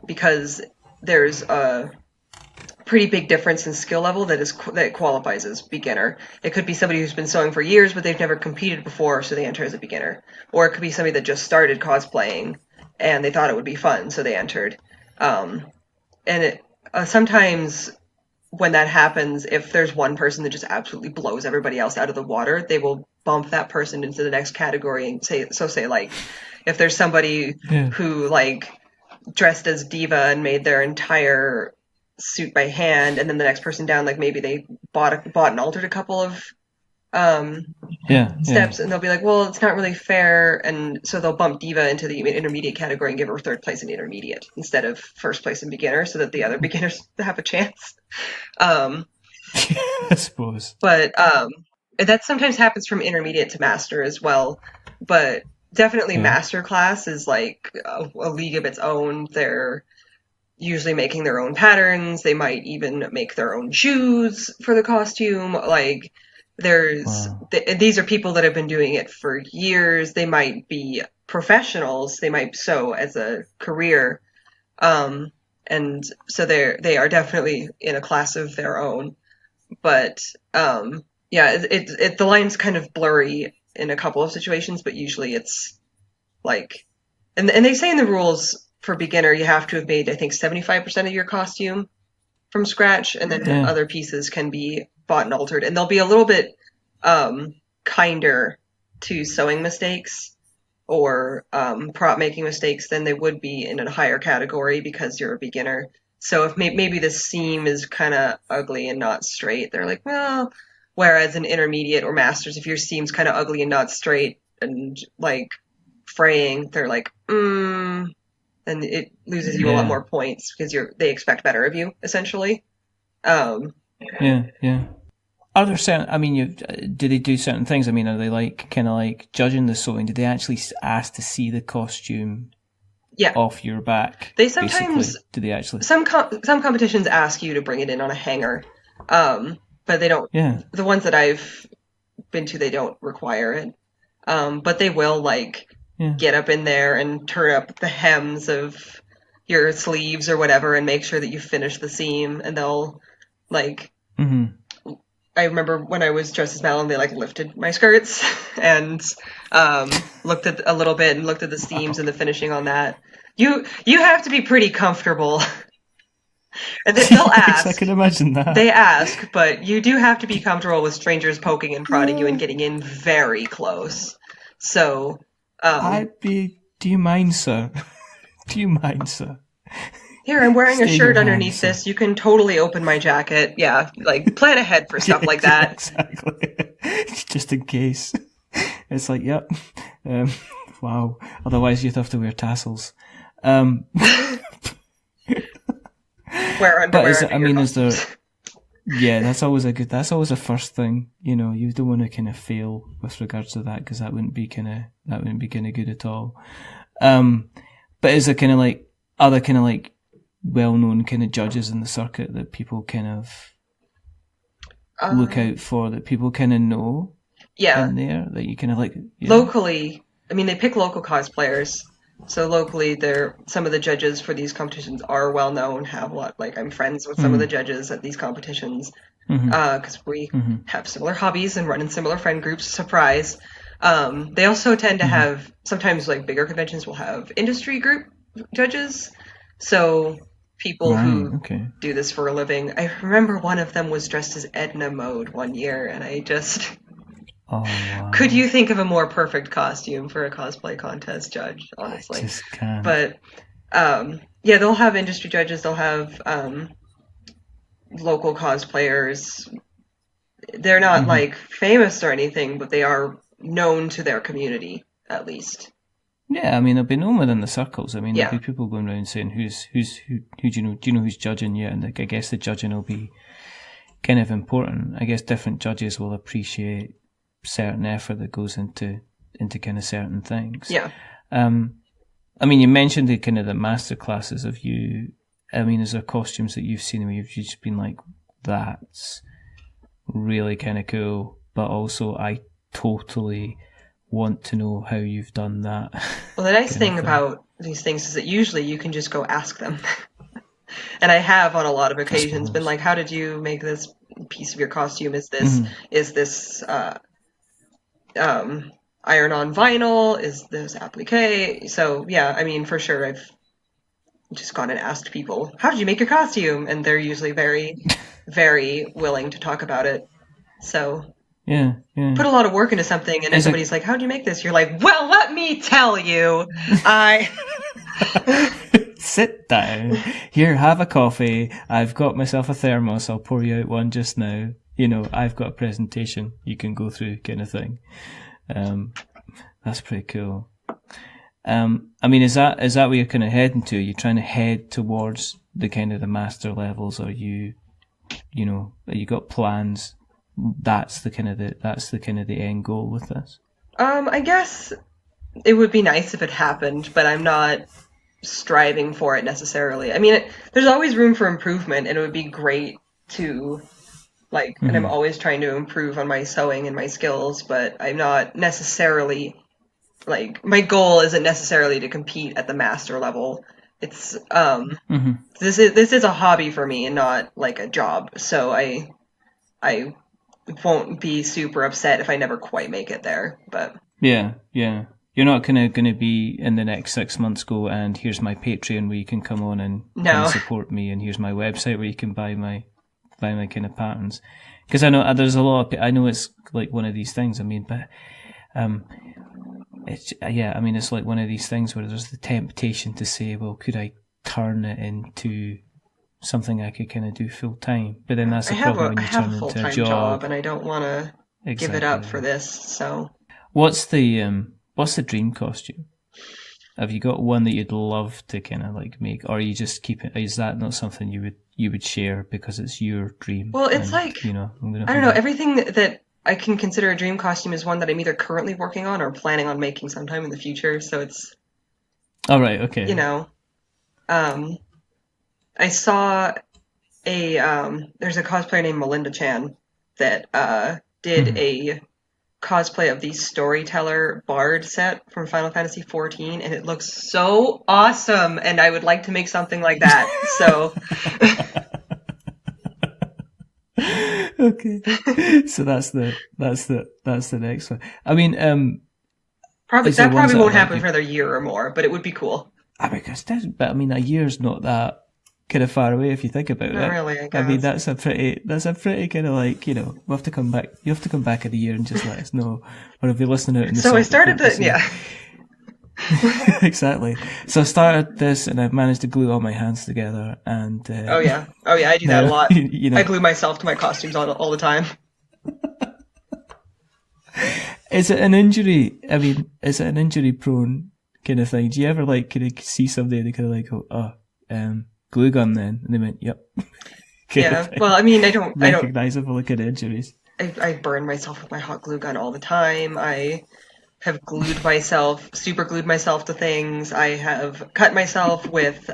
because there's a pretty big difference in skill level that qualifies as beginner. It could be somebody who's been sewing for years, but they've never competed before, so they enter as a beginner. Or it could be somebody that just started cosplaying and they thought it would be fun, so they entered. Sometimes when that happens, if there's one person that just absolutely blows everybody else out of the water, they will bump that person into the next category and say like, if there's somebody who like dressed as Diva and made their entire suit by hand, and then the next person down, like maybe they bought and altered a couple of steps, and they'll be like, well, it's not really fair, and so they'll bump Diva into the intermediate category and give her third place in the intermediate instead of first place in beginner, so that the other beginners have a chance. I suppose. But that sometimes happens from intermediate to master as well. But definitely master class is like a league of its own. They're usually making their own patterns. They might even make their own shoes for the costume. Like these are people that have been doing it for years. They might be professionals. They might sew as a career. And so they are definitely in a class of their own. But the line's kind of blurry in a couple of situations, but usually it's like, and they say in the rules for beginner you have to have made, I think, 75% of your costume from scratch, and then other pieces can be bought and altered, and they'll be a little bit kinder to sewing mistakes or prop making mistakes than they would be in a higher category because you're a beginner. So if maybe the seam is kind of ugly and not straight, they're like, well, whereas in intermediate or masters, if your seam's kind of ugly and not straight and like fraying, they're like, and it loses you a lot more points because they expect better of you, essentially. Are there certain, do they do certain things? Are they like kind of like judging the sewing? Did they actually ask to see the costume off your back? They sometimes, do they actually? Some competitions ask you to bring it in on a hanger, but they don't. Yeah. The ones that I've been to, they don't require it, but they will get up in there and turn up the hems of your sleeves or whatever and make sure that you finish the seam, and they'll I remember when I was dressed as Malin, they lifted my skirts and looked at a little bit and looked at the seams and the finishing on that. You have to be pretty comfortable. And they'll ask. I can imagine that. They ask, but you do have to be comfortable with strangers poking and prodding you and getting in very close. So, do you mind, sir? Do you mind, sir? Here, I'm wearing a shirt underneath this. You can totally open my jacket. Yeah, plan ahead for stuff like that. Exactly. Just in case. It's like, yep. Wow. Otherwise, you'd have to wear tassels. Wear underwear. But is there Yeah, that's always a first thing. You know, you don't want to kind of fail with regards to that, because that wouldn't be kind of good at all. But is there kind of like other kind of like well-known kind of judges in the circuit that people kind of look out for, that people kind of know? Yeah. In there that you kind of like. Yeah. Locally, I mean, they pick local cosplayers. So locally, some of the judges for these competitions are well known. Have a lot, like I'm friends with some of the judges at these competitions because we have similar hobbies and run in similar friend groups. Surprise! They also tend to have sometimes like bigger conventions will have industry group judges. So people who do this for a living. I remember one of them was dressed as Edna Mode one year, and I just. Oh, wow. Could you think of a more perfect costume for a cosplay contest judge, honestly? I just can't. But, yeah, they'll have industry judges, they'll have local cosplayers. They're not, like, famous or anything, but they are known to their community, at least. Yeah, I mean, they'll be known within the circles. I mean, there'll be people going around saying, who do you know? Do you know who's judging you? And I guess the judging will be kind of important. I guess different judges will appreciate certain effort that goes into kind of certain things. Yeah. I mean, you mentioned the kind of the master classes of you. I mean, is there costumes that you've seen where you've just been like, that's really kind of cool, but also I totally want to know how you've done that. Well, the nice thing about these things is that usually you can just go ask them. And I have on a lot of occasions been like, how did you make this piece of your costume? Is this iron-on vinyl? Is this applique? So, yeah, I mean, for sure, I've just gone and asked people, how did you make your costume? And they're usually very, very willing to talk about it. So, yeah. Put a lot of work into something, and if somebody's like, how did you make this? You're like, well, let me tell you. Sit down. Here, have a coffee. I've got myself a thermos. I'll pour you out one just now. You know, I've got a presentation you can go through, kind of thing. That's pretty cool. I mean, is that where you're kind of heading to? Are you trying to head towards the kind of the master levels? Or you got plans? That's the kind of the end goal with this. I guess it would be nice if it happened, but I'm not striving for it necessarily. I mean, there's always room for improvement, and it would be great to. And I'm always trying to improve on my sewing and my skills, but I'm not necessarily, my goal isn't necessarily to compete at the master level. It's, this is a hobby for me and not, like, a job, so I won't be super upset if I never quite make it there, but... Yeah. You're not going to be in the next 6 months go, and here's my Patreon where you can come on and support me, and here's my website where you can buy my kind of patterns, because I know there's a lot of, I know it's like one of these things. I mean, but it's it's like one of these things where there's the temptation to say, well, could I turn it into something I could kind of do full time? But then that's the problem when you turn it into a job, and I don't want to give it up for this. So, what's the dream costume? Have you got one that you'd love to kind of like make, or you just keep it? Is that not something you would share because it's your dream? Well, it's I don't know. Everything that I can consider a dream costume is one that I'm either currently working on or planning on making sometime in the future. So it's. All right. Okay. I saw there's a cosplayer named Melinda Chan that did a cosplay of the Storyteller Bard set from Final Fantasy XIV, and it looks so awesome, and I would like to make something like that. So okay, so that's the next one. I mean, probably won't happen for another year or more, but it would be cool. But I mean, a year's not that kind of far away if you think about it. Really, I guess. I mean, that's a pretty kind of like, we'll have to come back. You have to come back in a year and just let us know, or if you're listening out in the So I started exactly. So I started this, and I've managed to glue all my hands together. And oh yeah, I do that a lot. I glue myself to my costumes all the time. Is it an injury? I mean, is it an injury-prone kind of thing? Do you ever like kind of see somebody and they kind of like go, glue gun then? And they went, yep. Yeah. Well, I mean, I don't recognizable looking injuries. I burn myself with my hot glue gun all the time. I have super glued myself to things. I have cut myself with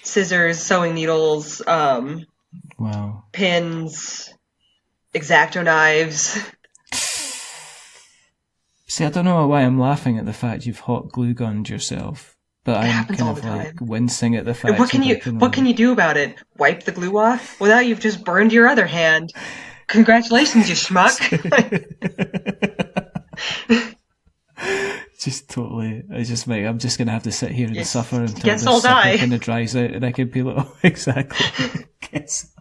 scissors, sewing needles, wow, pins, X-Acto knives. See, I don't know why I'm laughing at the fact you've hot glue gunned yourself, but I'm kind of like wincing at the fact. What can you do about it? Wipe the glue off? Well, now you've just burned your other hand. Congratulations, you schmuck. Just totally. I'm just gonna have to sit here and suffer until guess this I'll sucker die. kind of dries out, and I can be like, oh, exactly. Guess.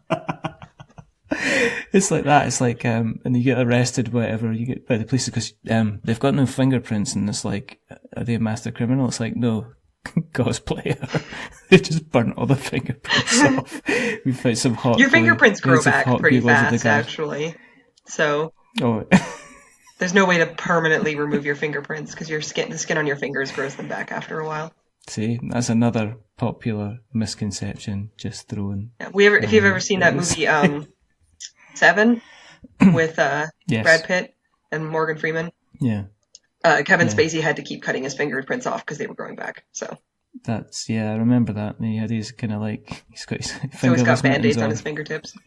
It's like that. It's like, and you get arrested, whatever. You get by the police because they've got no fingerprints, and it's like, are they a master criminal? It's like, no, cosplayer. They just burnt all the fingerprints off. We found some hot. Your fingerprints grow back pretty glue fast, actually. So. Oh. There's no way to permanently remove your fingerprints because the skin on your fingers grows them back after a while. See, that's another popular misconception just thrown. Yeah, if you've ever seen that movie, Seven, with yes. Brad Pitt and Morgan Freeman. Yeah. Kevin Spacey had to keep cutting his fingerprints off because they were growing back. So. I remember that. He had these kind of like he's got his fingerless so he's got band-aids on his fingertips.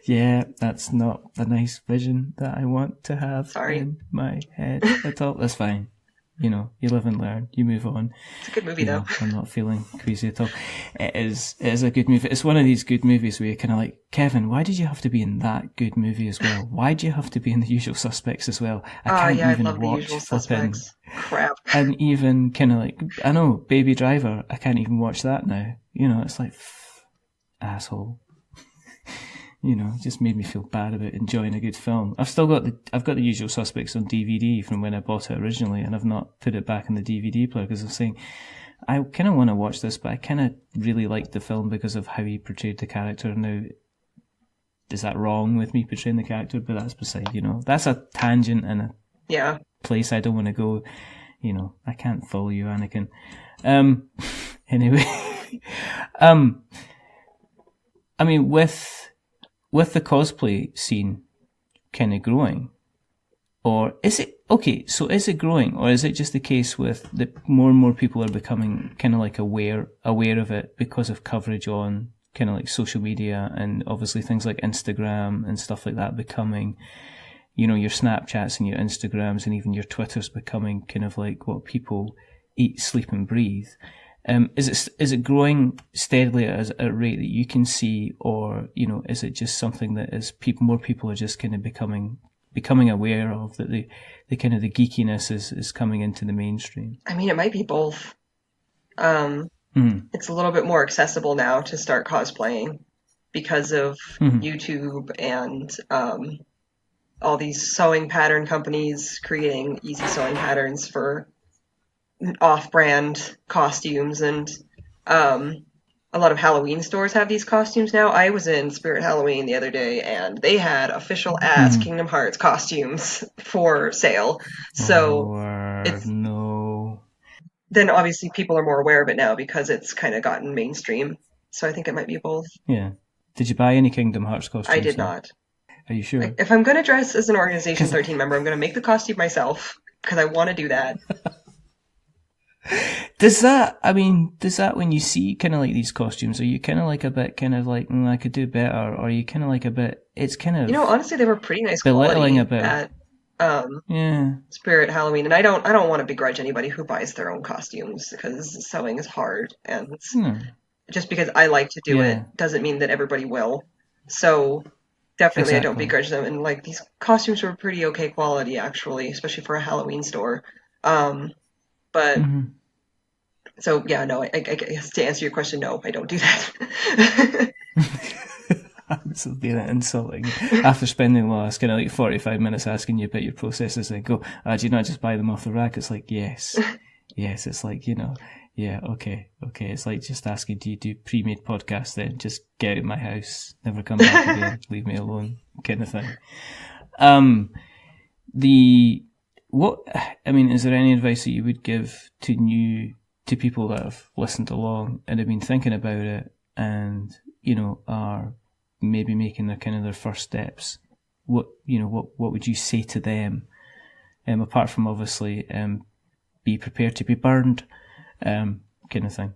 Yeah, that's not a nice vision that I want to have in my head at all. That's fine. You know, you live and learn. You move on. It's a good movie, though. I'm not feeling queasy at all. It is a good movie. It's one of these good movies where you're kind of like, Kevin, why did you have to be in that good movie as well? Why do you have to be in The Usual Suspects as well? I love The Usual Suspects. Crap. And even kind of like, I know, Baby Driver, I can't even watch that now. You know, it's like, asshole. You know, it just made me feel bad about enjoying a good film. I've got The Usual Suspects on DVD from when I bought it originally, and I've not put it back in the DVD player because I'm saying I kind of want to watch this, but I kind of really liked the film because of how he portrayed the character. Now, is that wrong with me portraying the character? But that's beside, that's a tangent and a place I don't want to go. You know, I can't follow you, Anakin. Anyway, I mean, with the cosplay scene kind of growing, or is it growing, or is it just the case with the more and more people are becoming kind of like aware of it because of coverage on kind of like social media and obviously things like Instagram and stuff like that becoming, your Snapchats and your Instagrams and even your Twitters becoming kind of like what people eat, sleep and breathe. Is it growing steadily at a rate that you can see, or is it just something that more people are just kind of becoming aware of, that the kind of the geekiness is coming into the mainstream? I mean, it might be both. It's a little bit more accessible now to start cosplaying because of YouTube and all these sewing pattern companies creating easy sewing patterns for off-brand costumes, and a lot of Halloween stores have these costumes now. I was in Spirit Halloween the other day, and they had official ass Kingdom Hearts costumes for sale. So then obviously people are more aware of it now because it's kind of gotten mainstream. So I think it might be both. Yeah. Did you buy any Kingdom Hearts costumes? I did not. Are you sure? If I'm going to dress as an Organization 13 member, I'm going to make the costume myself because I want to do that. Does that when you see kind of like these costumes, are you kind of like a bit kind of like, I could do better, or are you kind of like a bit, it's kind of, honestly, they were pretty nice belittling quality a bit at Spirit Halloween, and I don't want to begrudge anybody who buys their own costumes because sewing is hard, and just because I like to do it doesn't mean that everybody will. So definitely I don't begrudge them, and like these costumes were pretty okay quality actually, especially for a Halloween store. But so I guess to answer your question, no, I don't do that. This will be insulting. After spending the last kind of like 45 minutes asking you about your processes, and go, do you not just buy them off the rack? It's like, yes. It's like, okay. It's like just asking, do you do pre-made podcasts then? Just get out of my house, never come back again, leave me alone, kind of thing. Is there any advice that you would give to people that have listened along and have been thinking about it, and, are maybe making their first steps, what would you say to them? Apart from obviously, be prepared to be burned, kind of thing.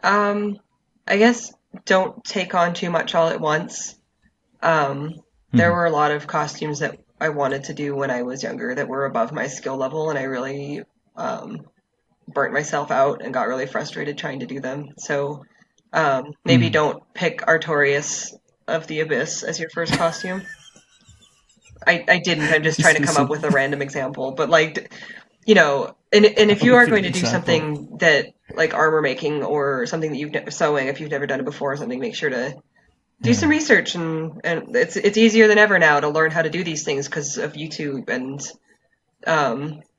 I guess don't take on too much all at once. There were a lot of costumes that I wanted to do when I was younger that were above my skill level, and I really burnt myself out and got really frustrated trying to do them. So maybe don't pick Artorias of the Abyss as your first costume. I didn't. I'm just trying to come up with a random example. But and if you are going to do something that like armor making or something that you've sewing, if you've never done it before or something, make sure to do some research, and it's easier than ever now to learn how to do these things because of YouTube and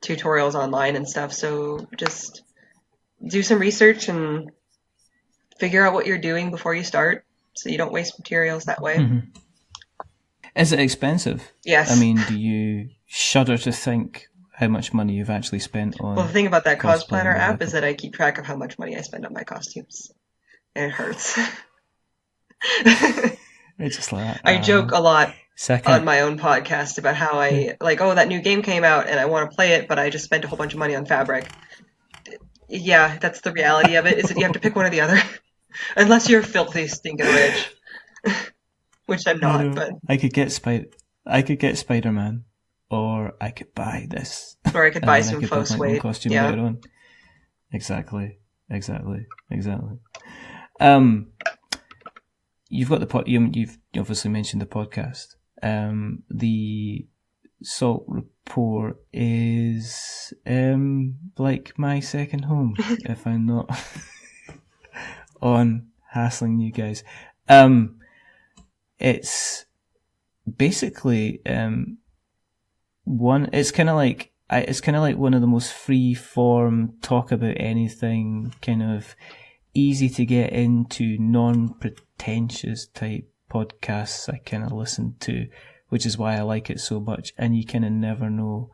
tutorials online and stuff. So just do some research and figure out what you're doing before you start, so you don't waste materials that way. Is it expensive? Yes. I mean, do you shudder to think how much money you've actually spent on? Well, the thing about that Cosplanner app is that I keep track of how much money I spend on my costumes, and it hurts. It's just like that. I joke a lot on my own podcast about how I that new game came out and I want to play it, but I just spent a whole bunch of money on fabric. Yeah, that's the reality of it, is that you have to pick one or the other. Unless you're filthy stinking rich. Which I'm not, but I could get Spider-Man, or I could buy this. Or I could buy some faux suede. Costume later on. Exactly. You've got you've obviously mentioned the podcast. The Salt Report is like my second home, if I'm not on hassling you guys. It's basically it's kind of like one of the most free form, talk about anything, kind of easy to get into, non-pretentious type podcasts I kind of listen to, which is why I like it so much. And you kind of never know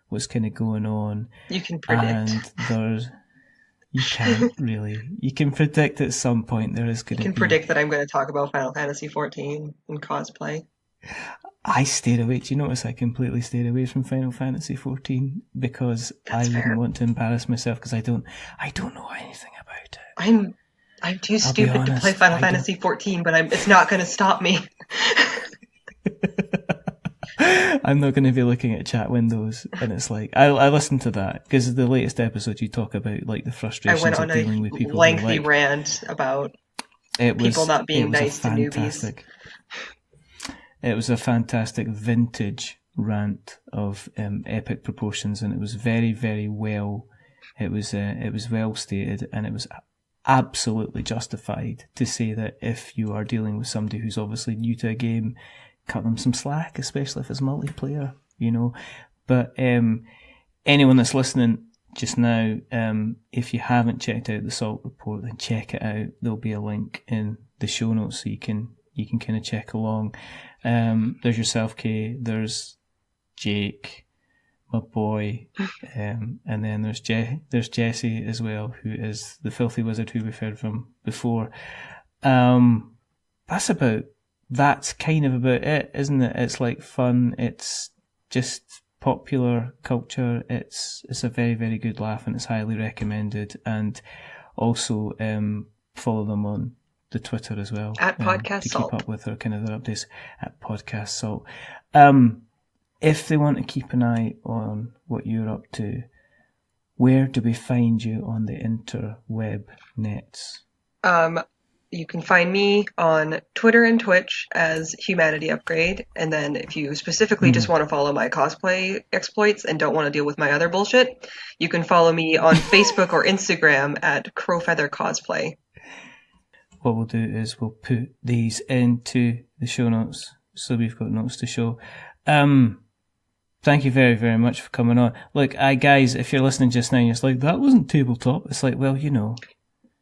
what's kind of going on. You can predict. And you can't really. You can predict at some point there is going to be. You can predict that I'm going to talk about Final Fantasy XIV and cosplay. I stayed away. Do you notice I completely stayed away from Final Fantasy XIV because I wouldn't want to embarrass myself because I don't know anything about it. I'm too stupid to play Final Fantasy XIV, but it's not going to stop me. I'm not going to be looking at chat windows, and it's like I listened to that because the latest episode you talk about like the frustrations of dealing with people. I went on a lengthy rant about people not being nice to newbies. It was a fantastic vintage rant of epic proportions, and it was very, very well. It was well stated, and it was absolutely justified to say that if you are dealing with somebody who's obviously new to a game, cut them some slack, especially if it's multiplayer, But anyone that's listening just now, if you haven't checked out the Salt Report, then check it out. There'll be a link in the show notes so you can kind of check along. There's yourself, Kay. There's Jake, my boy, and then there's Jesse as well, who is the filthy wizard who we've heard from before. That's kind of about it, isn't it? It's like fun. It's just popular culture. It's a very, very good laugh, and it's highly recommended. And also follow them on the Twitter as well at Podcast to Salt. Keep up with their kind of their updates at Podcast Salt. If they want to keep an eye on what you're up to, where do we find you on the interweb nets? You can find me on Twitter and Twitch as Humanity Upgrade, and then if you specifically just want to follow my cosplay exploits and don't want to deal with my other bullshit, you can follow me on Facebook or Instagram at Crowfeather Cosplay. What we'll do is we'll put these into the show notes, so we've got notes to show. Thank you very, very much for coming on. Look, guys, if you're listening just now, you're just like, that wasn't tabletop. It's like, well,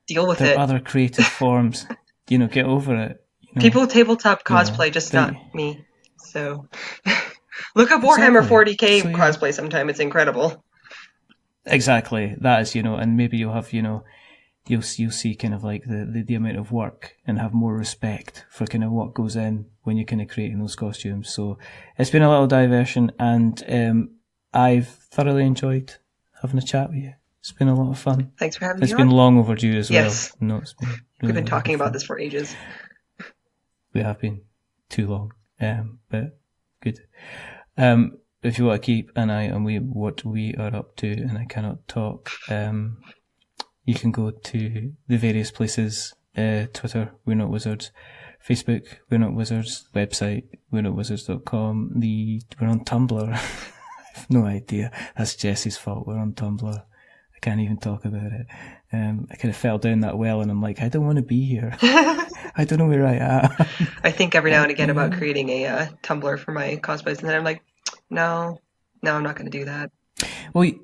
deal with there it. Are other creative forms. Get over it. People tabletop cosplay, just not me. So look up Warhammer 40k cosplay sometime. It's incredible. Exactly. That is, and maybe you'll have, you'll see kind of like the amount of work and have more respect for kind of what goes in when you're kind of creating those costumes. So it's been a little diversion, and I've thoroughly enjoyed having a chat with you. It's been a lot of fun. Thanks for having me on. It's been long overdue as well. Yes. No, it's been really, We've been talking about this for ages. We have been too long, but good. If you want to keep an eye on what we are up to, and I cannot talk, you can go to the various places, Twitter, We're Not Wizards, Facebook, We're Not Wizards, website, we're not wizards.com, we're on Tumblr. I have no idea. That's Jessie's fault. We're on Tumblr. I can't even talk about it. I kind of fell down that well, and I'm like, I don't want to be here. I don't know where I am. I think every now and again about creating a Tumblr for my cosplays, and then I'm like, no, I'm not going to do that. Well, you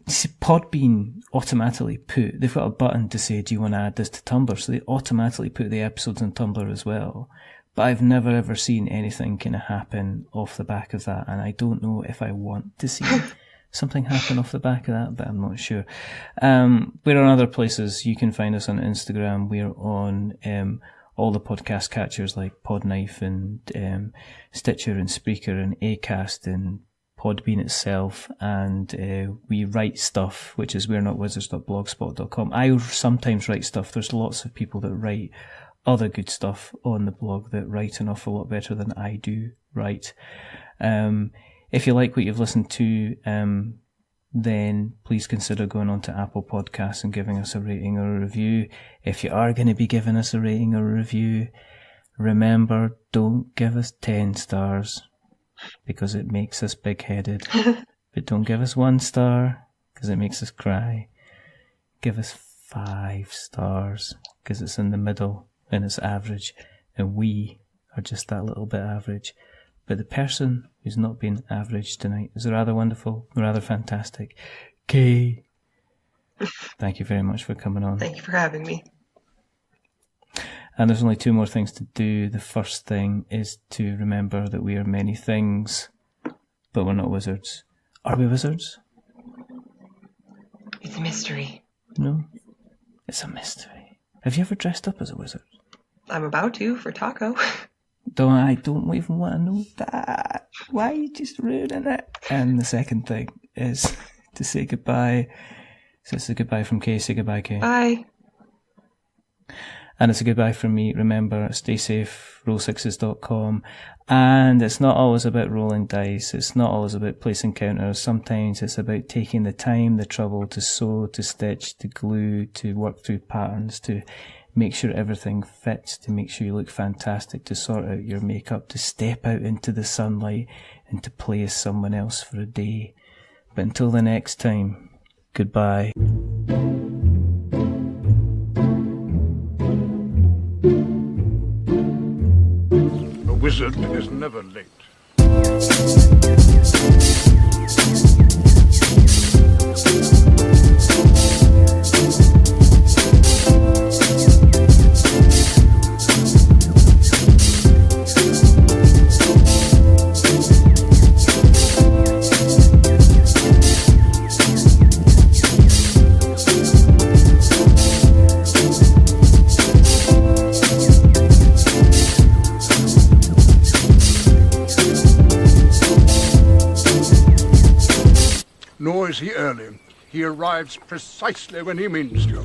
see, Podbean automatically they've got a button to say, do you want to add this to Tumblr? So they automatically put the episodes on Tumblr as well. But I've never ever seen anything kind of happen off the back of that, and I don't know if I want to see something happen off the back of that, but I'm not sure. We're on other places. You can find us on Instagram. We're on all the podcast catchers like Podknife and Stitcher and Spreaker and Acast and Podbean itself, and we write stuff, which is we're not wizards.blogspot.com. I sometimes write stuff. There's lots of people that write other good stuff on the blog that write an awful lot better than I do write. If you like what you've listened to, then please consider going on to Apple Podcasts and giving us a rating or a review. If you are going to be giving us a rating or a review, remember, don't give us 10 stars because it makes us big-headed. But don't give us 1 star because it makes us cry. Give us 5 stars because it's in the middle and it's average, and we are just that little bit average. But the person who's not been average tonight is rather wonderful, rather fantastic. Kay, thank you very much for coming on. Thank you for having me. And there's only 2 more things to do. The first thing is to remember that we are many things, but we're not wizards. Are we wizards? It's a mystery. No, it's a mystery. Have you ever dressed up as a wizard? I'm about to for taco. I don't even want to know that. Why are you just ruining it? And the second thing is to say goodbye. So it's a goodbye from Kay. Say goodbye, Kay. Bye. And it's a goodbye from me. Remember, stay safe, roll6s.com. And it's not always about rolling dice. It's not always about placing counters. Sometimes it's about taking the time, the trouble to sew, to stitch, to glue, to work through patterns, to make sure everything fits, to make sure you look fantastic, to sort out your makeup, to step out into the sunlight and to play as someone else for a day. But until the next time, goodbye. A wizard is never late. Nor is he early. He arrives precisely when he means to.